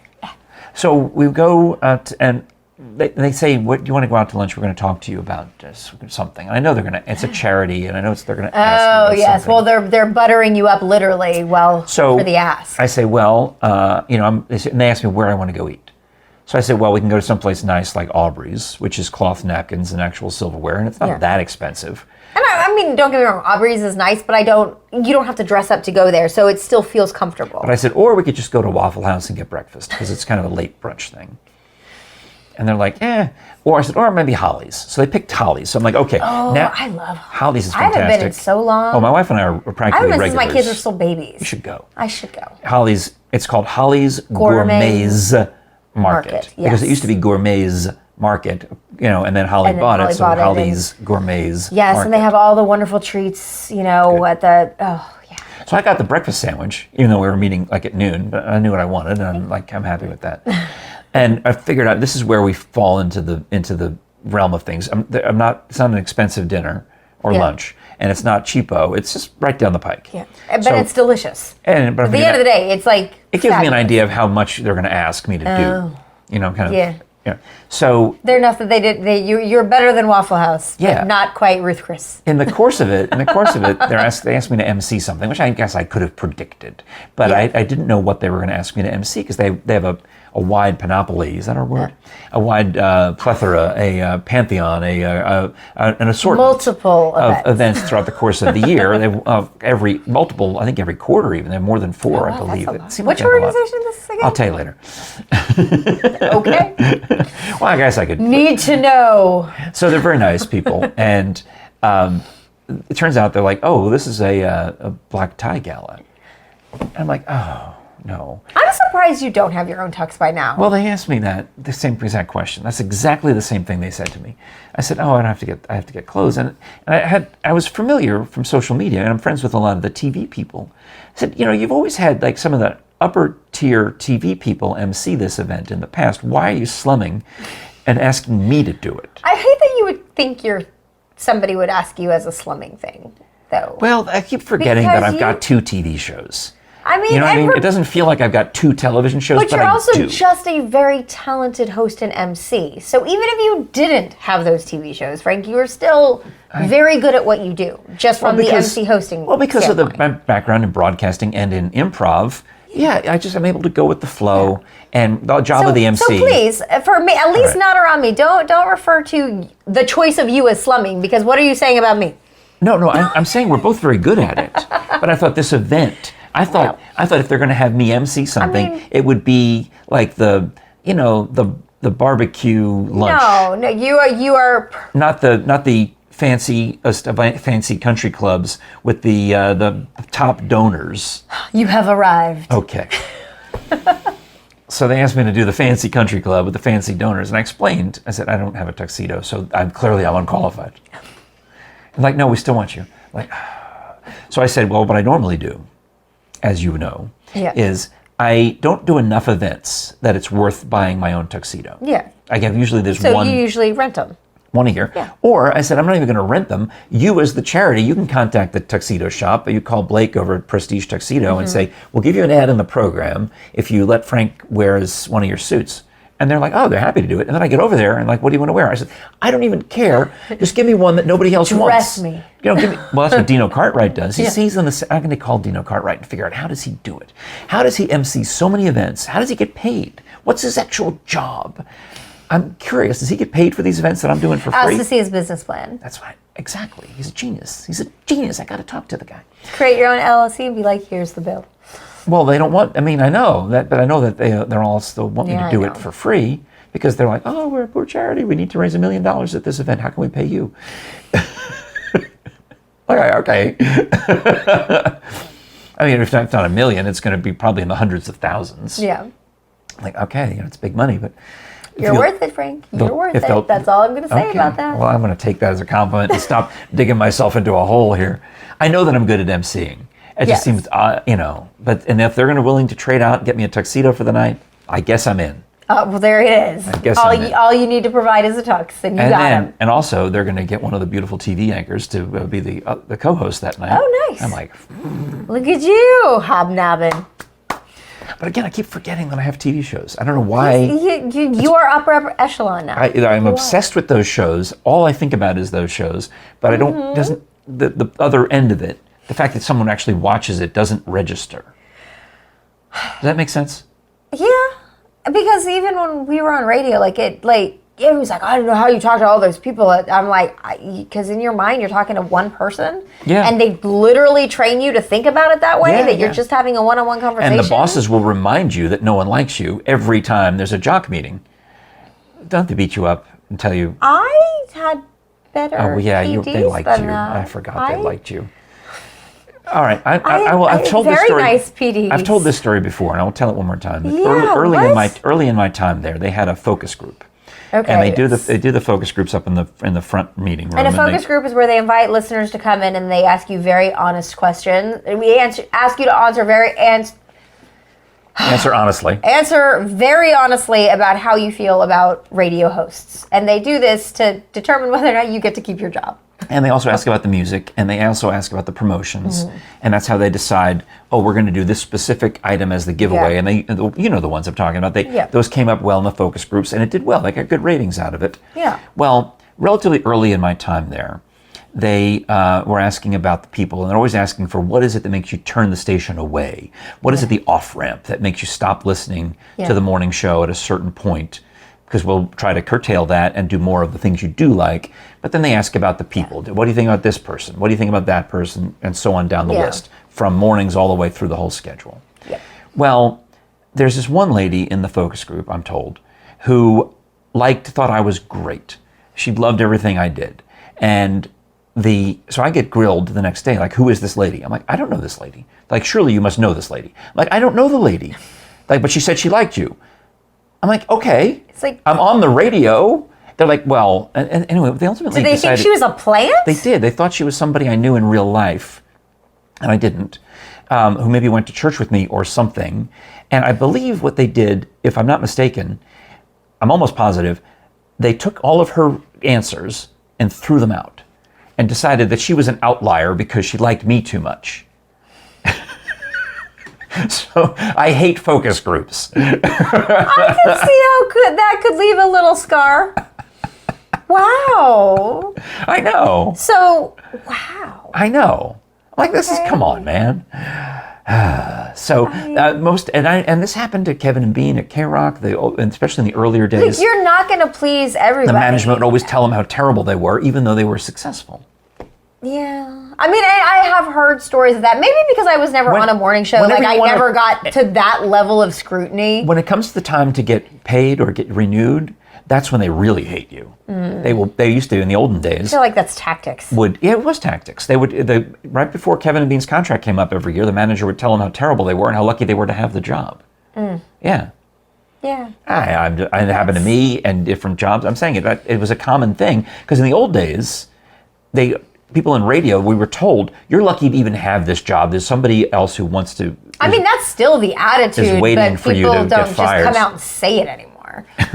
So we go and they say, "What do you want to go out to lunch? We're going to talk to you about something." And I know it's a charity, and I know they're going to ask. Oh yes, something. well they're buttering you up literally. For the ask. I say, well, and they ask me where I want to go eat. So I said, well, we can go to someplace nice like Aubrey's, which is cloth napkins and actual silverware, and it's not that expensive. And I mean, don't get me wrong, Aubrey's is nice, but you don't have to dress up to go there, so it still feels comfortable. But I said, or we could just go to Waffle House and get breakfast, because it's kind of a late brunch thing. And they're like, Or I said, or maybe Holly's. So they picked Holly's. So I'm like, okay. Oh, now, I love Holly's. Is fantastic. I haven't been in so long. Oh, my wife and I are practically regulars. Since my kids are still babies. You should go. I should go. Holly's, it's called Holly's Gourmet's Market. Yes. Because it used to be Gourmet's Market, and then Holly bought it, so Holly's Gourmet's Yes, Market. and they have all the wonderful treats, at the, So I got the breakfast sandwich, even though we were meeting like at noon, but I knew what I wanted, and I'm happy with that. And I figured out this is where we fall into the realm of things. It's not an expensive dinner or lunch, and it's not cheapo. It's just right down the pike. Yeah, but it's delicious. But at the end of the day, it's like it gives me an idea of how much they're going to ask me to do. Yeah. So they're enough that you're better than Waffle House. Yeah. But not quite Ruth Chris. In the course of it, they asked me to MC something, which I guess I could have predicted, but I didn't know what they were going to ask me to MC because they have a wide panoply. Is that our word? A wide plethora, a pantheon, an assortment multiple of events throughout the course of the year. They every quarter even. They have more than 4, I believe. Which organization is this again? I'll tell you later. Okay. Well, I guess I could. Need to know. So they're very nice people, and it turns out they're like, "Oh, this is a black tie gala." And I'm like, "Oh, No. I'm surprised you don't have your own tux by now. Well, they asked me the same exact question. That's exactly the same thing they said to me. I said, "Oh, I have to get clothes." And I was familiar from social media, and I'm friends with a lot of the TV people. I said, "You've always had like some of the upper tier TV people MC this event in the past. Why are you slumming and asking me to do it?" I hate that you would think somebody would ask you as a slumming thing, though. Well, I keep forgetting that I've got 2 TV shows. I mean, you know what I mean? It doesn't feel like I've got 2 television shows, but you're also do. just a very talented host and MC. So even if you didn't have those TV shows, Frank, you are still very good at what you do, just from the MC hosting. Well, because standpoint. of my background in broadcasting and in improv, I'm able to go with the flow and the job of the MC. So please, for me, at least not around me, don't refer to the choice of you as slumming, because what are you saying about me? No, I'm saying we're both very good at it. But I thought this event, I thought if they're going to have me MC something, it would be like the barbecue lunch. No, you are not the fancy country clubs with the top donors. You have arrived. Okay. So they asked me to do the fancy country club with the fancy donors, and I explained. I said I don't have a tuxedo, so I'm unqualified. And like, no, we still want you. Like, so I said, well, what I normally do, as you know, is I don't do enough events that it's worth buying my own tuxedo. Yeah. Usually there's one. So you usually rent them. One a year. Yeah. Or I said, I'm not even going to rent them. You as the charity, you can contact the tuxedo shop. You call Blake over at Prestige Tuxedo and say, we'll give you an ad in the program if you let Frank wear one of your suits. And they're like, oh, they're happy to do it. And then I get over there and like, what do you want to wear? I said, I don't even care. Just give me one that nobody else wants. Dress me. Well, that's what Dino Cartwright does. I'm going to call Dino Cartwright and figure out how does he do it? How does he MC so many events? How does he get paid? What's his actual job? I'm curious. Does he get paid for these events that I'm doing for free? Ask to see his business plan. That's right. Exactly. He's a genius. I got to talk to the guy. Create your own LLC and be like, here's the bill. Well, they don't want. I mean, I know that, but I know that they're all still want me to do it for free because they're like, oh, we're a poor charity. We need to raise $1 million at this event. How can we pay you? Okay. I mean, if not $1 million, it's going to be probably in the hundreds of thousands. Yeah. Like, okay, it's big money, but you're worth it, Frank. You're worth it. That's all I'm going to say about that. Well, I'm going to take that as a compliment and stop digging myself into a hole here. I know that I'm good at emceeing. It just seems, but if they're going to willing to trade out and get me a tuxedo for the night, I guess I'm in. Well, there it is. I guess all you need to provide is a tux, and you got him. And also, they're going to get one of the beautiful TV anchors to be the co-host that night. Oh, nice. I'm like, look at you, hobnobbing. But again, I keep forgetting that I have TV shows. I don't know why. You are upper echelon now. I'm obsessed with those shows. All I think about is those shows, but I don't. The other end of it. The fact that someone actually watches it doesn't register. Does that make sense? Yeah, because even when we were on radio, it was like, I don't know how you talk to all those people. I'm like, because in your mind, you're talking to one person. Yeah. And they literally train you to think about it that way, that you're just having a one-on-one conversation. And the bosses will remind you that no one likes you every time there's a jock meeting. Don't have to beat you up and tell you. I had better PDs they liked than you. that. I forgot they liked you. All right, I've told this story. Nice PDs. I've told this story before, and I will tell it one more time. Early in my time there, they had a focus group. Okay. And they do the focus groups up in the front meeting room. And a focus group is where they invite listeners to come in and they ask you very honest questions. And we ask you to answer answer honestly. Answer very honestly about how you feel about radio hosts. And they do this to determine whether or not you get to keep your job. And they also ask about the music, and they also ask about the promotions, and that's how they decide, we're going to do this specific item as the giveaway, and the ones I'm talking about, those came up well in the focus groups, and it did well. They got good ratings out of it. Yeah. Well, relatively early in my time there, they were asking about the people, and they're always asking for what is it that makes you turn the station away? What is it, the off-ramp, that makes you stop listening to the morning show at a certain point? Because we'll try to curtail that and do more of the things you do like. But then they ask about the people. What do you think about this person? What do you think about that person? And so on down the list, from mornings all the way through the whole schedule. Yeah. Well, there's this one lady in the focus group, I'm told, who thought I was great. She loved everything I did. And so I get grilled the next day, like, who is this lady? I'm like, I don't know this lady. Like, surely you must know this lady. I'm like, I don't know the lady. Like, but she said she liked you. I'm like, okay. It's like, I'm on the radio. They're like, well, and anyway, they ultimately did they decided, think she was a plant? They did. They thought she was somebody I knew in real life, and I didn't, who maybe went to church with me or something. And I believe what they did, if I'm not mistaken, I'm almost positive, they took all of her answers and threw them out and decided that she was an outlier because she liked me too much. So I hate focus groups. I can see how that could leave a little scar. Wow. I know. So, wow. I know. I'm like, this is, come on, man. So and this happened to Kevin and Bean at K-Rock, and especially in the earlier days. You're not going to please everybody. The management would always tell them how terrible they were, even though they were successful. Yeah. I mean, I have heard stories of that. Maybe because I was never on a morning show. Like, I never got to that level of scrutiny. When it comes to the time to get paid or get renewed, that's when they really hate you. They used to, in the olden days. I feel like that's tactics. It was tactics. Right before Kevin and Bean's contract came up every year, the manager would tell them how terrible they were and how lucky they were to have the job. Yeah. Yeah. It happened to me and different jobs. I'm saying it was a common thing because in the old days, people in radio, we were told, you're lucky to even have this job. There's somebody else who wants to. I mean, that's still the attitude, is waiting for you to people don't get just fired. come out and say it anymore.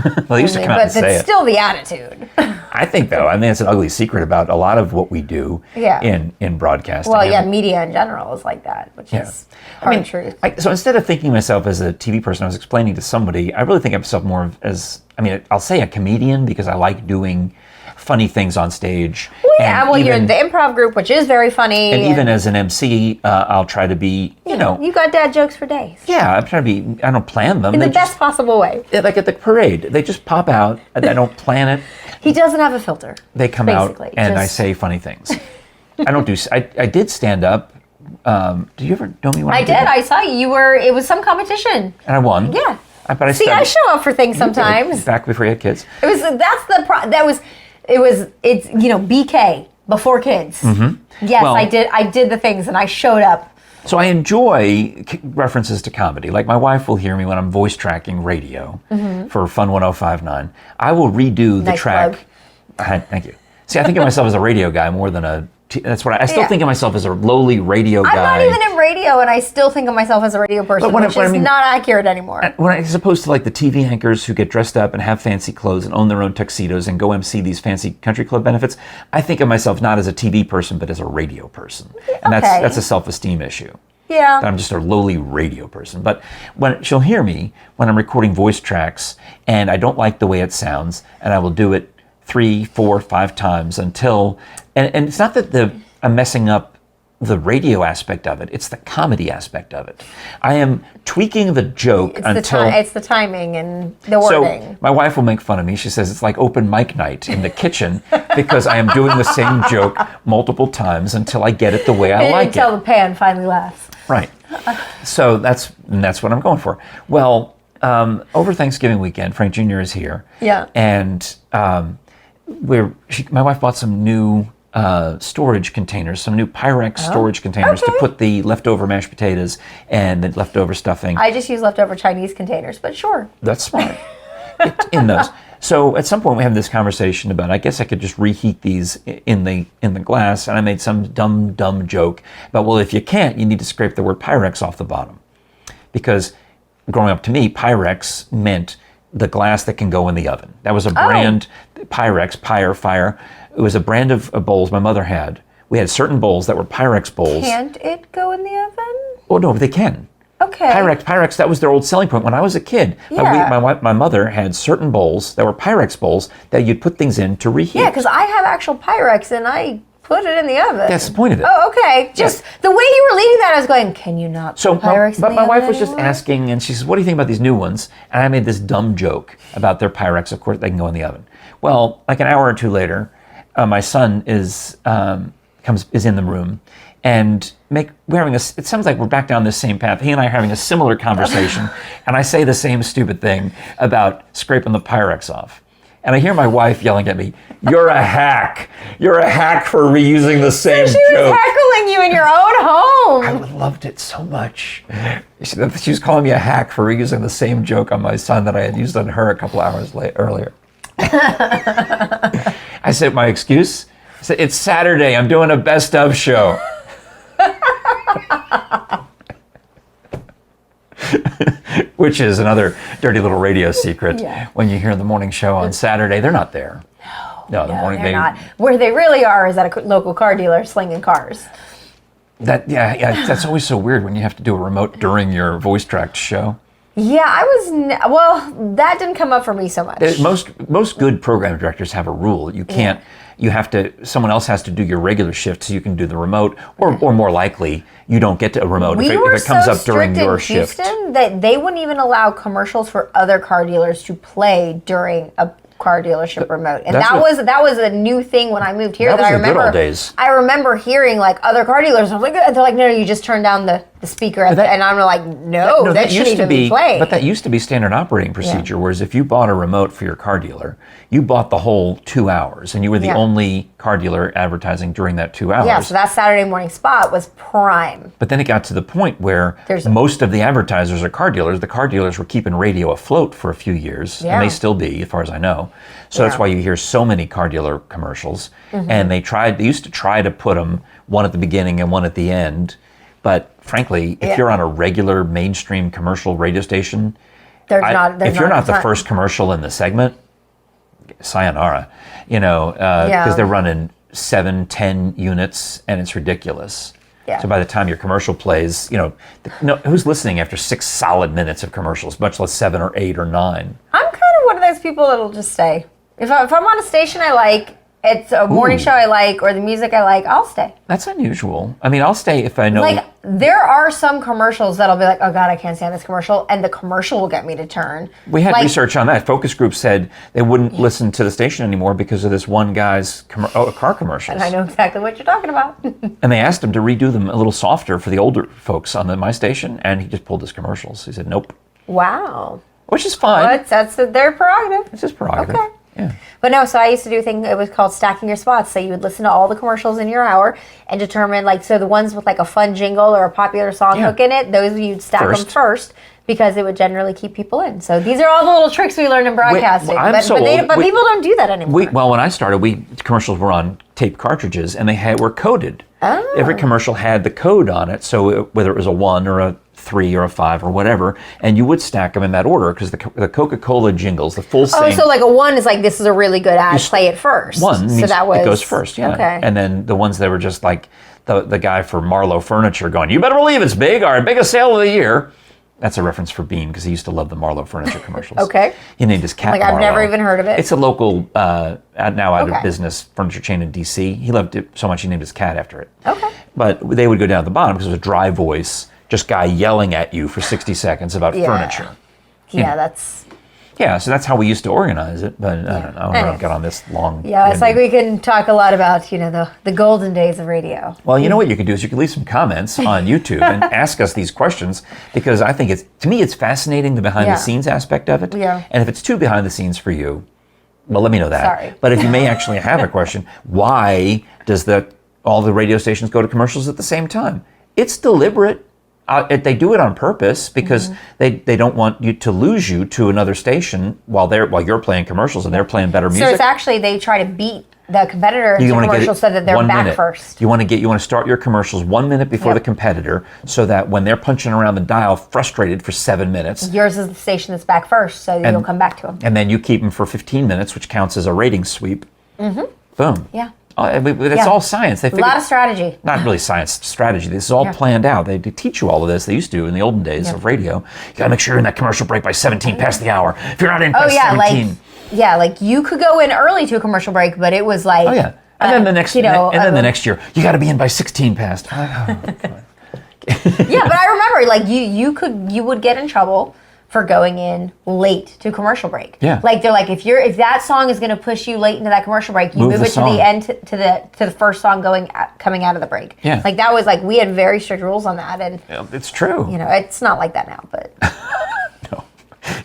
Well, they used to come out and say it. But it's still the attitude. I think, though, it's an ugly secret about a lot of what we do in broadcasting. Well, yeah, media in general is like that, which is hard truth. So instead of thinking of myself as a TV person, I was explaining to somebody, I really think of myself more as, I'll say a comedian because I like doing funny things on stage. Well, yeah, you're in the improv group, which is very funny. And even as an MC, I'll try to be, You got dad jokes for days. Yeah, I'm trying to be, I don't plan them. In the best possible way. Like at the parade, they just pop out. I don't plan it. He doesn't have a filter. They come out and I say funny things. I did stand up. Did you ever know me when I did? I saw you. It was some competition. And I won. Yeah. But I I show up for things sometimes. Back before you had kids. It's BK before kids. Mm-hmm. Yes, well, I did the things and I showed up. So I enjoy references to comedy. Like my wife will hear me when I'm voice tracking radio for Fun 105.9. I will redo the track. Thank you. See, I think of myself as a radio guy more than that's what I still think of myself as a lowly radio guy. I'm not even in radio, and I still think of myself as a radio person, which is not accurate anymore. As opposed to like the TV anchors who get dressed up and have fancy clothes and own their own tuxedos and go MC these fancy country club benefits, I think of myself not as a TV person, but as a radio person. And that's a self-esteem issue. Yeah. I'm just a lowly radio person. But when she'll hear me when I'm recording voice tracks and I don't like the way it sounds, and I will do it 3, 4, 5 times until, and it's not that I'm messing up the radio aspect of it, it's the comedy aspect of it. I am tweaking the joke it's the timing and the wording. So my wife will make fun of me. She says it's like open mic night in the kitchen because I am doing the same joke multiple times until I get it the way I like it. Until the pan finally laughs. Right. So that's what I'm going for. Well, over Thanksgiving weekend, Frank Jr. is here. Yeah. And my wife bought some new storage containers, some new Pyrex storage containers to put the leftover mashed potatoes and the leftover stuffing. I just use leftover Chinese containers, but sure. That's smart. In those. So at some point we have this conversation about, I guess I could just reheat these in the glass, and I made some dumb joke about, well, if you can't, you need to scrape the word Pyrex off the bottom. Because growing up to me, Pyrex meant the glass that can go in the oven. That was a brand, Pyrex, fire. It was a brand of bowls my mother had. We had certain bowls that were Pyrex bowls. Can't it go in the oven? Oh, no, they can. Okay. Pyrex, that was their old selling point. When I was a kid, my mother had certain bowls that were Pyrex bowls that you'd put things in to reheat. Yeah, because I have actual Pyrex and I put it in the oven. That's the point of it. Oh, okay. Just the way you were leading that, I was going, can you not put Pyrex in the oven? But my wife was just asking, and she says, what do you think about these new ones? And I made this dumb joke about their Pyrex. Of course, they can go in the oven. Well, like an hour or two later, my son is in the room, and it sounds like we're back down this same path. He and I are having a similar conversation, and I say the same stupid thing about scraping the Pyrex off. And I hear my wife yelling at me, "You're a hack. You're a hack for reusing the same She joke." was heckling you in your own home. I loved it so much. She was calling me a hack for reusing the same joke on my son that I had used on her a couple hours earlier. I said, my excuse? I said, "It's Saturday. I'm doing a best of show." Which is another dirty little radio secret. Yeah. When you hear the morning show on Saturday, they're not there. No, they're not. Where they really are is at a local car dealer slinging cars. That's always so weird when you have to do a remote during your voice tracked show. Yeah, that didn't come up for me so much. Most good program directors have a rule. You can't. You have to. Someone else has to do your regular shift so you can do the remote, or more likely, you don't get to a remote if it comes up during your shift. Houston, that they wouldn't even allow commercials for other car dealers to play during a car dealership remote, and that was a new thing when I moved here. That was the good old days. I remember hearing like other car dealers. I'm like, they're like, "No, you just turn down the speaker," and I'm like, "No, that shouldn't even be playing." But that used to be standard operating procedure. Whereas if you bought a remote for your car dealer, you bought the whole 2 hours, and you were the only car dealer advertising during that 2 hours. Yeah, so that Saturday morning spot was prime. But then it got to the point where most of the advertisers are car dealers. The car dealers were keeping radio afloat for a few years, and they still be, as far as I know. So that's why you hear so many car dealer commercials. And they used to try to put them one at the beginning and one at the end. But frankly, if you're on a regular mainstream commercial radio station, if you're not the first commercial in the segment, sayonara, because they're running 7-10 units and it's ridiculous. So by the time your commercial plays, who's listening after 6 solid minutes of commercials, much less 7 or 8 or 9? I'm kind of one of those people that'll just stay. If I'm on a station I like, it's a morning show I like, or the music I like, I'll stay. That's unusual. I mean, I'll stay if I know. Like, there are some commercials that'll be like, "Oh God, I can't stand this commercial," and the commercial will get me to turn. We had research on that. Focus group said they wouldn't listen to the station anymore because of this one guy's car commercials. And I know exactly what you're talking about. And they asked him to redo them a little softer for the older folks on my station, and he just pulled his commercials. He said, "Nope." Wow. Which is fine. That's their prerogative. It's his prerogative. Okay. Yeah. But no, so I used to do a thing, it was called stacking your spots. So you would listen to all the commercials in your hour and determine, so the ones with a fun jingle or a popular song hook in it, those you'd stack them first because it would generally keep people in. So these are all the little tricks we learned in broadcasting. But people don't do that anymore. When I started, commercials were on tape cartridges and they were coded. Oh. Every commercial had the code on it, so whether it was a 1 or a 3 or a 5 or whatever, and you would stack them in that order because the Coca-Cola jingles, the full thing. Oh, so a 1 is this is a really good ad, play it first. 1 means it goes first, yeah. Okay. And then the ones that were just the guy for Marlowe Furniture going, "You better believe it's big, our biggest sale of the year." That's a reference for Bean because he used to love the Marlowe Furniture commercials. Okay. He named his cat Marlowe. I've never even heard of it. It's a local, now out of business furniture chain in D.C. He loved it so much he named his cat after it. Okay. But they would go down at the bottom because it was a dry voice, just guy yelling at you for 60 seconds about furniture. Yeah, that's... Yeah, so that's how we used to organize it, but I don't know. I don't got on this long... Yeah, it's we can talk a lot about, the golden days of radio. Well, you know what you could do is you could leave some comments on YouTube and ask us these questions because I think to me it's fascinating, the behind-the-scenes aspect of it. Yeah. And if it's too behind the scenes for you, well, let me know that. Sorry. But if you may actually have a question, why does all the radio stations go to commercials at the same time? It's deliberate. They do it on purpose because they don't want you to lose you to another station while you're playing commercials and they're playing better music. So it's actually they try to beat the competitor to commercials so that they're back first. You want to start your commercials 1 minute before the competitor so that when they're punching around the dial frustrated for 7 minutes, yours is the station that's back first, so you'll come back to them. And then you keep them for 15 minutes, which counts as a rating sweep. Mm-hmm. Boom. Yeah. It's all science. A lot of strategy. Not really science, strategy. This is all planned out. They teach you all of this. They used to in the olden days of radio. You got to make sure you're in that commercial break by 17 past the hour. If you're not in by 17. You could go in early to a commercial break, but it was like... Oh, yeah. And then the next year, you got to be in by 16 past. Yeah, but I remember, you would get in trouble for going in late to commercial break. Yeah. They're like, if that song is going to push you late into that commercial break, you move it to the end to the first song coming out of the break. Yeah. That was we had very strict rules on that, and it's true. it's not like that now, but no.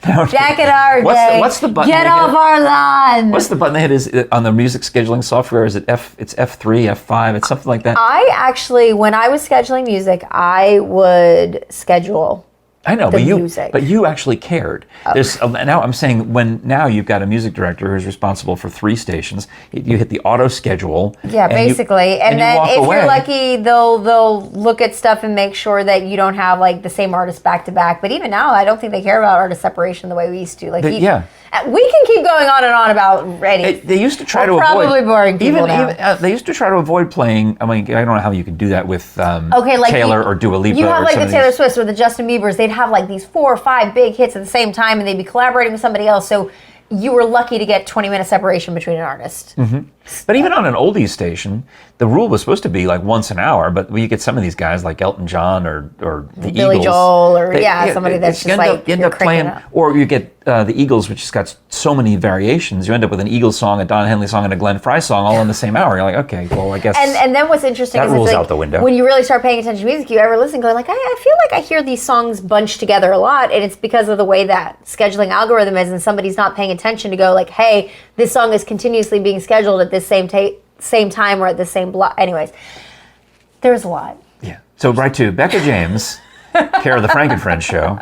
Back in our day. What's the button? Get off our lawn. What's the button they hit? Is it on the music scheduling software? Is it It's F3, F5? It's something like that. I actually, when I was scheduling music, I would schedule. I know, music. but you actually cared. There's now I'm saying now you've got a music director who's responsible for 3 stations. You hit the auto schedule. Yeah, basically, and then if away. you're lucky, they'll look at stuff and make sure that you don't have like the same artist back to back. But even now, I don't think they care about artist separation the way we used to. Like, we can keep going on and on about Ready. They used to try to probably avoid boring people now. they used to try to avoid playing. I mean, I don't know how you could do that with like Taylor or Dua Lipa. You have or like the some of Taylor these. Swift or the Justin Biebers. They'd have like these 4 or 5 big hits at the same time, and they'd be collaborating with somebody else. So you were lucky to get 20-minute separation between an artist. Mm-hmm. But even on an oldies station, the rule was supposed to be like once an hour. But when you get some of these guys like Elton John or the Billy Eagles, Joel or somebody that's just like you end up playing, or you get the Eagles, which has got so many variations. You end up with an Eagles song, a Don Henley song, and a Glenn Frey song all in the same hour. You're like, okay, well, I guess. And then what's interesting that is rules it's like, out the window. When you really start paying attention to music, you ever listen, going like, I feel like I hear these songs bunched together a lot, and it's because of the way that scheduling algorithm is, and somebody's not paying attention to go like, hey, this song is continuously being scheduled at this same time or at the same block. Anyways, there's a lot. Yeah. So write to Becca James, care of the Frank and Friends Show.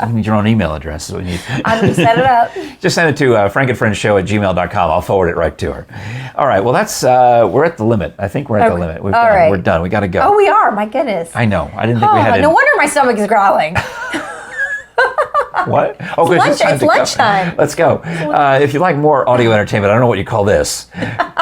You need your own email address. Is what you need. I'm going to set it up. Just send it to frankandfriendshow@gmail.com. I'll forward it right to her. All right. Well, that's we're at the limit. I think we're at the limit. All right. We're done. We got to go. Oh, we are. My goodness. I know. I didn't think we had no wonder my stomach is growling. What? Oh, it's lunchtime. Let's go. If you like more audio entertainment, I don't know what you call this.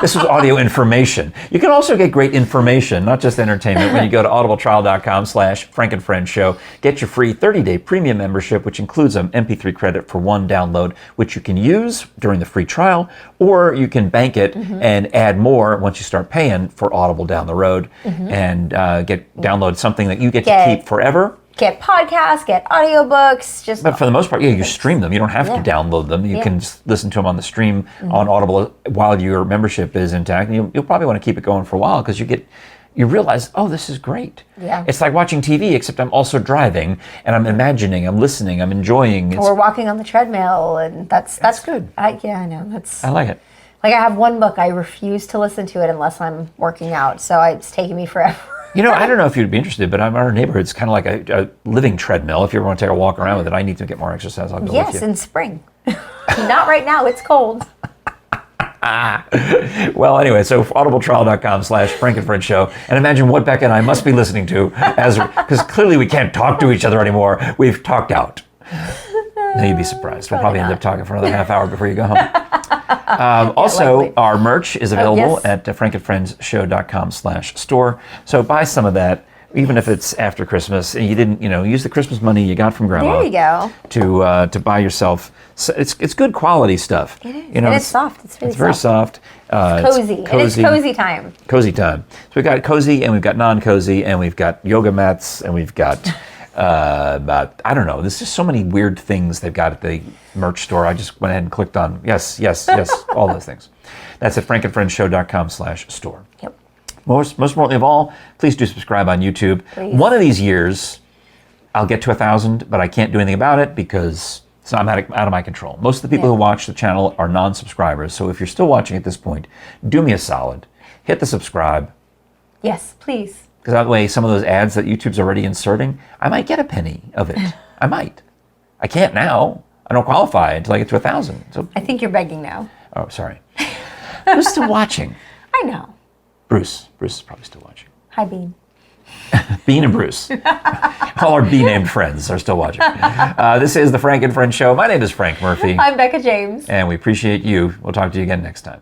This was audio information. You can also get great information, not just entertainment, when you go to audibletrial.com/FrankandFriendsShow. Get your free 30-day premium membership, which includes an MP3 credit for 1 download, which you can use during the free trial, or you can bank it and add more once you start paying for Audible down the road and download something that you get to keep forever. Get podcasts, get audiobooks, But for the most part, you stream them. You don't have to download them. You can just listen to them on the stream on Audible while your membership is intact. And you'll probably want to keep it going for a while because you realize, oh, this is great. Yeah. It's like watching TV, except I'm also driving and I'm imagining, I'm listening, I'm enjoying. Or walking on the treadmill, and that's good. I know. I like it. Like I have one book, I refuse to listen to it unless I'm working out, so it's taking me forever. You know, I don't know if you'd be interested, but our neighborhood's kind of like a living treadmill. If you ever want to take a walk around with it, I need to get more exercise. I'll go with you. Yes, in spring. Not right now. It's cold. Well, anyway, so audibletrial.com/Frank and Friends Show. And imagine what Becca and I must be listening to because clearly we can't talk to each other anymore. We've talked out. Now you'd be surprised. We'll probably end up talking for another half hour before you go home. Also, our merch is available at frankandfriendshow.com/store. So buy some of that, even if it's after Christmas and you didn't, use the Christmas money you got from Grandma. There you go. To buy yourself. So it's good quality stuff. It is. And it's soft. It's really very soft. It's cozy. And it's cozy time. Cozy time. So we've got cozy and we've got non-cozy and we've got yoga mats and we've got I don't know. There's just so many weird things they've got at the merch store. I just went ahead and clicked on yes, all those things. That's at frankandfriendshow.com/store. Yep. Most importantly of all, please do subscribe on YouTube. Please. One of these years, I'll get to 1,000, but I can't do anything about it because I'm out of my control. Most of the people who watch the channel are non-subscribers. So if you're still watching at this point, do me a solid. Hit the subscribe. Yes, please. Because that way, some of those ads that YouTube's already inserting, I might get a penny of it. I might. I can't now. I don't qualify until I get to 1,000. So I think you're begging now. Oh, sorry. Who's still watching? I know. Bruce. Bruce is probably still watching. Hi, Bean. Bean and Bruce. All our B-named friends are still watching. This is the Frank and Friends Show. My name is Frank Murphy. I'm Becca James. And we appreciate you. We'll talk to you again next time.